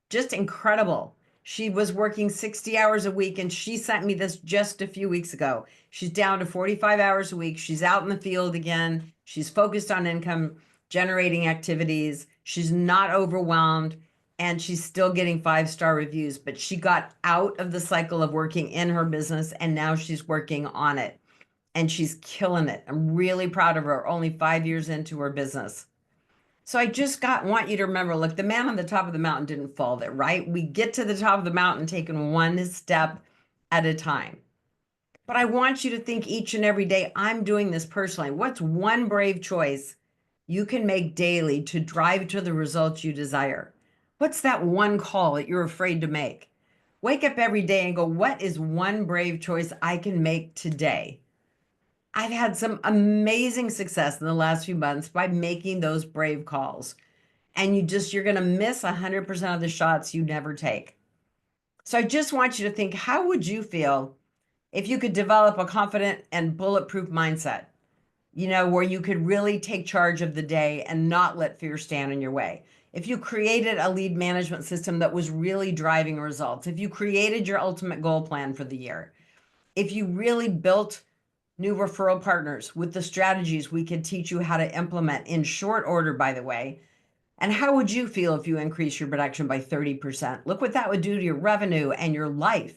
[SPEAKER 1] Just incredible. She was working 60 hours a week, and she sent me this just a few weeks ago. She's down to 45 hours a week. She's out in the field again. She's focused on income generating activities. She's not overwhelmed, and she's still getting 5-star reviews, but she got out of the cycle of working in her business, and now she's working on it, and she's killing it. I'm really proud of her, only 5 years into her business. So I just want you to remember, look, the man on the top of the mountain didn't fall there, right? We get to the top of the mountain taking one step at a time. But I want you to think each and every day, I'm doing this personally. What's one brave choice you can make daily to drive to the results you desire? What's that one call that you're afraid to make? Wake up every day and go, what is one brave choice I can make today? I've had some amazing success in the last few months by making those brave calls. And you're going to miss 100% of the shots you never take. So I just want you to think, how would you feel if you could develop a confident and bulletproof mindset, where you could really take charge of the day and not let fear stand in your way? If you created a lead management system that was really driving results, if you created your ultimate goal plan for the year, if you really built new referral partners with the strategies we could teach you how to implement in short order, by the way, And how would you feel if you increase your production by 30%? Look what that would do to your revenue and your life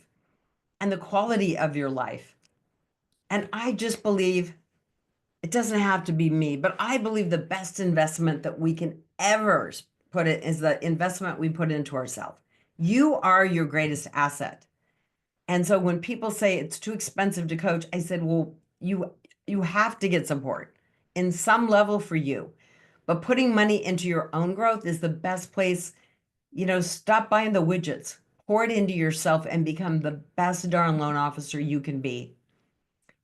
[SPEAKER 1] and the quality of your life. And I just believe it doesn't have to be me, but I believe the best investment that we can ever put it is the investment we put into ourselves. You are your greatest asset. And so when people say it's too expensive to coach, I said, well, you have to get support in some level for you. But putting money into your own growth is the best place. Stop buying the widgets, pour it into yourself and become the best darn loan officer you can be.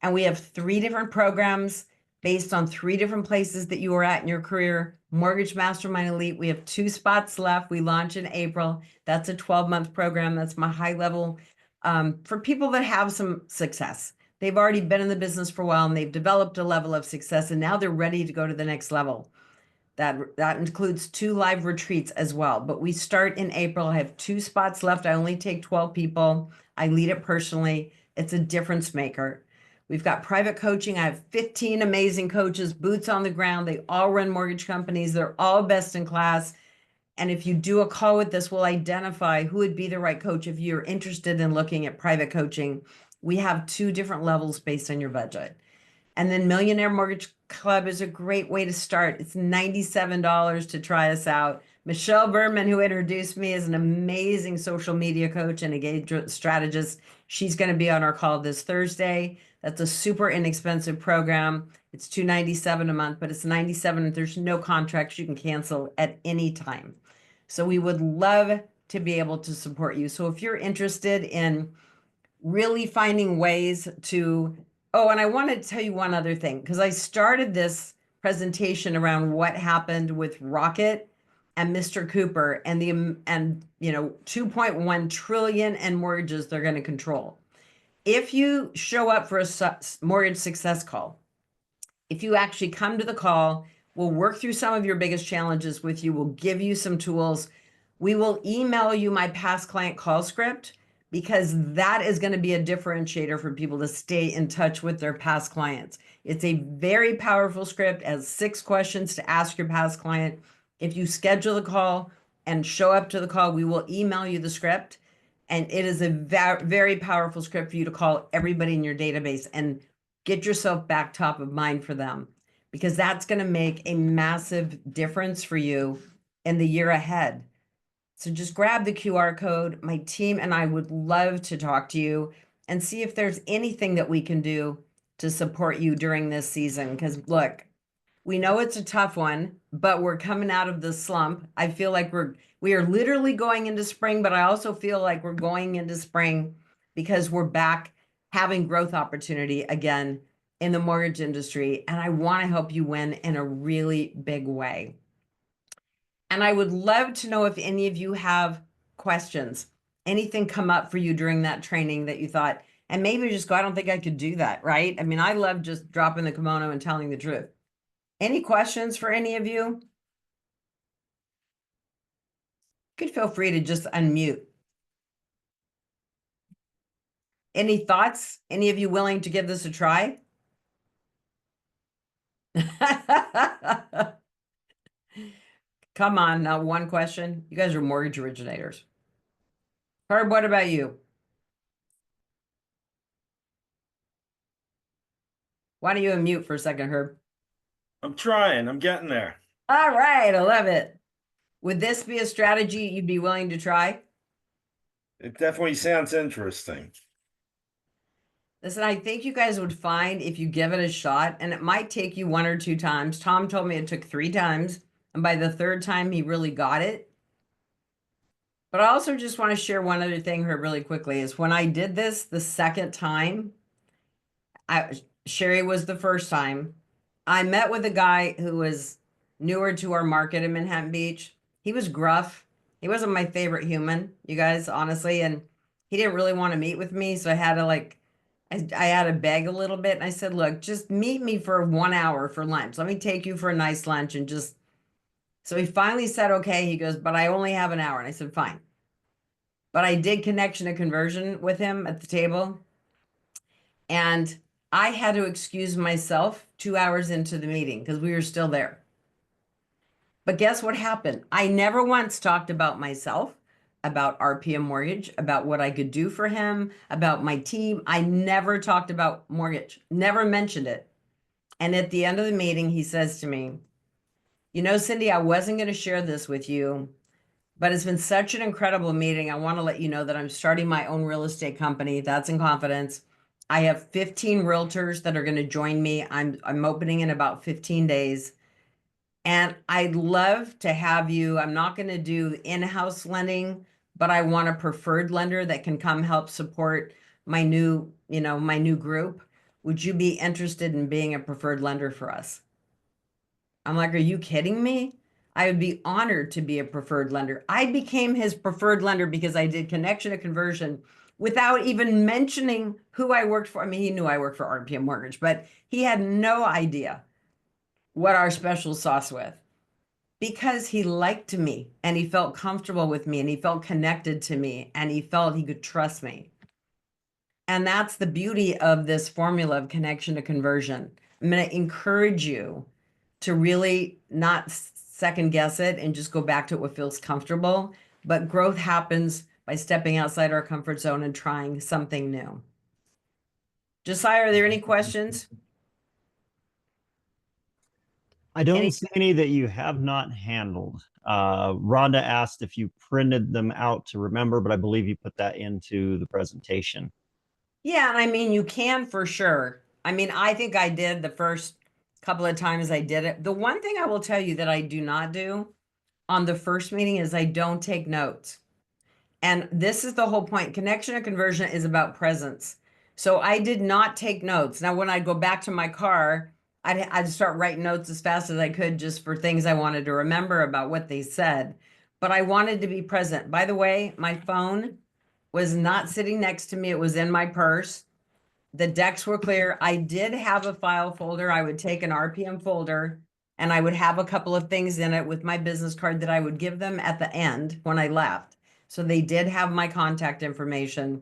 [SPEAKER 1] And we have 3 different programs based on 3 different places that you are at in your career. Mortgage Mastermind Elite, we have 2 spots left. We launch in April. That's a 12-month program. That's my high level for people that have some success. They've already been in the business for a while and they've developed a level of success and now they're ready to go to the next level. That includes 2 live retreats as well. But we start in April. I have 2 spots left. I only take 12 people. I lead it personally. It's a difference maker. We've got private coaching. I have 15 amazing coaches, boots on the ground. They all run mortgage companies. They're all best in class. And if you do a call with this, we'll identify who would be the right coach if you're interested in looking at private coaching. We have 2 different levels based on your budget. And then Millionaire Mortgage Club is a great way to start. It's $97 to try us out. Michelle Berman, who introduced me, is an amazing social media coach and engagement strategist. She's going to be on our call this Thursday. That's a super inexpensive program. It's $297 a month, but it's $97 and there's no contracts you can cancel at any time. So we would love to be able to support you. So if you're interested in really finding ways to, and I want to tell you one other thing, because I started this presentation around what happened with Rocket and Mr. Cooper and 2.1 trillion in mortgages they're going to control. If you show up for a mortgage success call, if you actually come to the call, we'll work through some of your biggest challenges with you. We'll give you some tools. We will email you my past client call script because that is going to be a differentiator for people to stay in touch with their past clients. It's a very powerful script, has 6 questions to ask your past client. If you schedule the call and show up to the call, we will email you the script. And it is a very powerful script for you to call everybody in your database and get yourself back top of mind for them, because that's going to make a massive difference for you in the year ahead. So just grab the QR code. My team and I would love to talk to you and see if there's anything that we can do to support you during this season. Because look, we know it's a tough one, but we're coming out of the slump. I feel like we are literally going into spring, but I also feel like we're going into spring because we're back having growth opportunity again in the mortgage industry. And I want to help you win in a really big way. And I would love to know if any of you have questions, anything come up for you during that training that you thought, and maybe just go, I don't think I could do that, right? I mean, I love just dropping the kimono and telling the truth. Any questions for any of you? You could feel free to just unmute. Any thoughts? Any of you willing to give this a try? Come on, now one question. You guys are mortgage originators. Herb, what about you? Why don't you unmute for a second, Herb?
[SPEAKER 4] I'm trying. I'm getting there.
[SPEAKER 1] All right, I love it. Would this be a strategy you'd be willing to try?
[SPEAKER 4] It definitely sounds interesting.
[SPEAKER 1] Listen, I think you guys would find if you give it a shot, and it might take you 1 or 2 times. Tom told me it took 3 times, and by the 3rd time, he really got it. But I also just want to share one other thing here really quickly is when I did this the 2nd time, Sherry was the 1st time. I met with a guy who was newer to our market in Manhattan Beach. He was gruff. He wasn't my favorite human, you guys, honestly. And he didn't really want to meet with me. So I had to I had to beg a little bit. And I said, look, just meet me for 1 hour for lunch. Let me take you for a nice lunch and just, so he finally said, okay. He goes, but I only have an hour. And I said, fine. But I did connection and conversion with him at the table. And I had to excuse myself 2 hours into the meeting because we were still there. But guess what happened? I never once talked about myself, about RPM Mortgage, about what I could do for him, about my team. I never talked about mortgage, never mentioned it. And at the end of the meeting, he says to me, you know, Cindy, I wasn't going to share this with you, but it's been such an incredible meeting. I want to let you know that I'm starting my own real estate company. That's in confidence. I have 15 realtors that are going to join me. I'm opening in about 15 days. And I'd love to have you. I'm not going to do in-house lending, but I want a preferred lender that can come help support my new, my new group. Would you be interested in being a preferred lender for us? I'm like, are you kidding me? I would be honored to be a preferred lender. I became his preferred lender because I did connection to conversion without even mentioning who I worked for. I mean, he knew I worked for RPM Mortgage, but he had no idea what our special sauce with, because he liked me and he felt comfortable with me and he felt connected to me and he felt he could trust me. And that's the beauty of this formula of connection to conversion. I'm going to encourage you to really not second guess it and just go back to what feels comfortable. But growth happens by stepping outside our comfort zone and trying something new. Josiah, are there any questions?
[SPEAKER 5] I don't
[SPEAKER 1] Any-
[SPEAKER 5] see any that you have not handled. Rhonda asked if you printed them out to remember, but I believe you put that into the presentation.
[SPEAKER 1] Yeah, and I mean, you can for sure. I mean, I think I did the first couple of times I did it. The one thing I will tell you that I do not do on the first meeting is I don't take notes. And this is the whole point. Connection and conversion is about presence. So I did not take notes. Now, when I go back to my car, I'd start writing notes as fast as I could just for things I wanted to remember about what they said. But I wanted to be present. By the way, my phone was not sitting next to me. It was in my purse. The decks were clear. I did have a file folder. I would take an RPM folder and I would have a couple of things in it with my business card that I would give them at the end when I left. So they did have my contact information.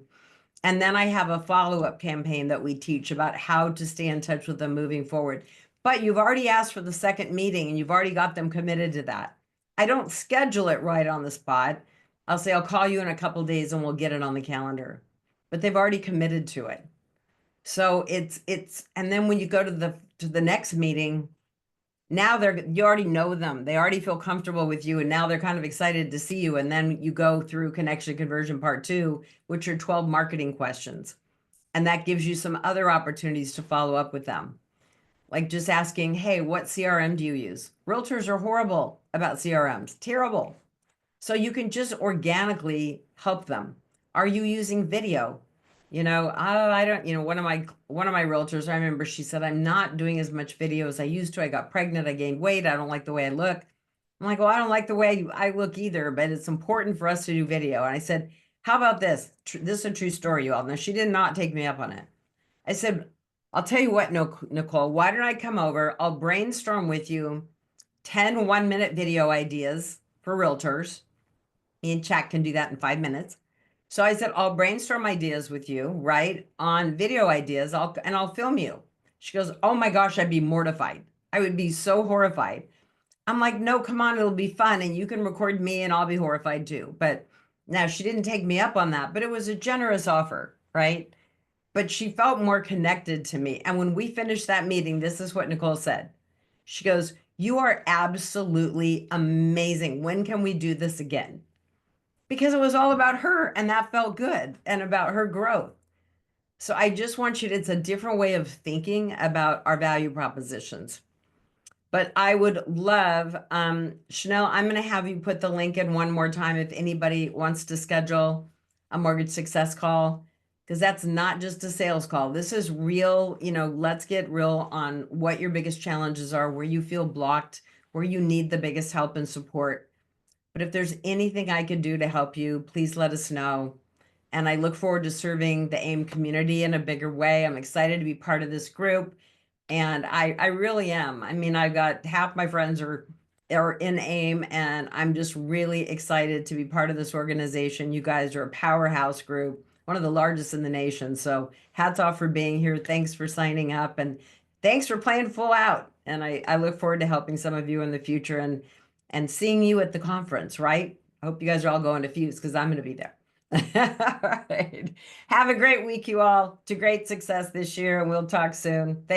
[SPEAKER 1] And then I have a follow-up campaign that we teach about how to stay in touch with them moving forward. But you've already asked for the second meeting and you've already got them committed to that. I don't schedule it right on the spot. I'll say, I'll call you in a couple of days and we'll get it on the calendar. But they've already committed to it. So and then when you go to the next meeting, now you already know them. They already feel comfortable with you. And now they're kind of excited to see you. And then you go through connection conversion part 2, which are 12 marketing questions. And that gives you some other opportunities to follow up with them. Like just asking, hey, what CRM do you use? Realtors are horrible about CRMs, terrible. So you can just organically help them. Are you using video? I don't, one of my realtors, I remember she said, I'm not doing as much video as I used to. I got pregnant, I gained weight, I don't like the way I look. I'm like, well, I don't like the way I look either, but it's important for us to do video. And I said, how about this? This is a true story, you all. Now, she did not take me up on it. I said, I'll tell you what, Nicole, why don't I come over? I'll brainstorm with you 10 1-minute video ideas for realtors. Me and Chat can do that in 5 minutes. So I said, I'll brainstorm ideas with you, right? On video ideas, I'll film you. She goes, oh my gosh, I'd be mortified. I would be so horrified. I'm like, no, come on, it'll be fun. And you can record me and I'll be horrified too. But now she didn't take me up on that, but it was a generous offer, right? But she felt more connected to me. And when we finished that meeting, this is what Nicole said. She goes, you are absolutely amazing. When can we do this again? Because it was all about her and that felt good and about her growth. So I just want you to, it's a different way of thinking about our value propositions. But I would love, Chanel, I'm going to have you put the link in one more time if anybody wants to schedule a mortgage success call, because that's not just a sales call. This is real, let's get real on what your biggest challenges are, where you feel blocked, where you need the biggest help and support. But if there's anything I could do to help you, please let us know. And I look forward to serving the AIME community in a bigger way. I'm excited to be part of this group. And I really am. I mean, I've got half my friends are in AIME, and I'm just really excited to be part of this organization. You guys are a powerhouse group, one of the largest in the nation. So hats off for being here. Thanks for signing up and thanks for playing full out. And I look forward to helping some of you in the future. And and seeing you at the conference, right? I hope you guys are all going to Fuse because I'm going to be there. All right. Have a great week, you all. To great success this year, and we'll talk soon. Thanks.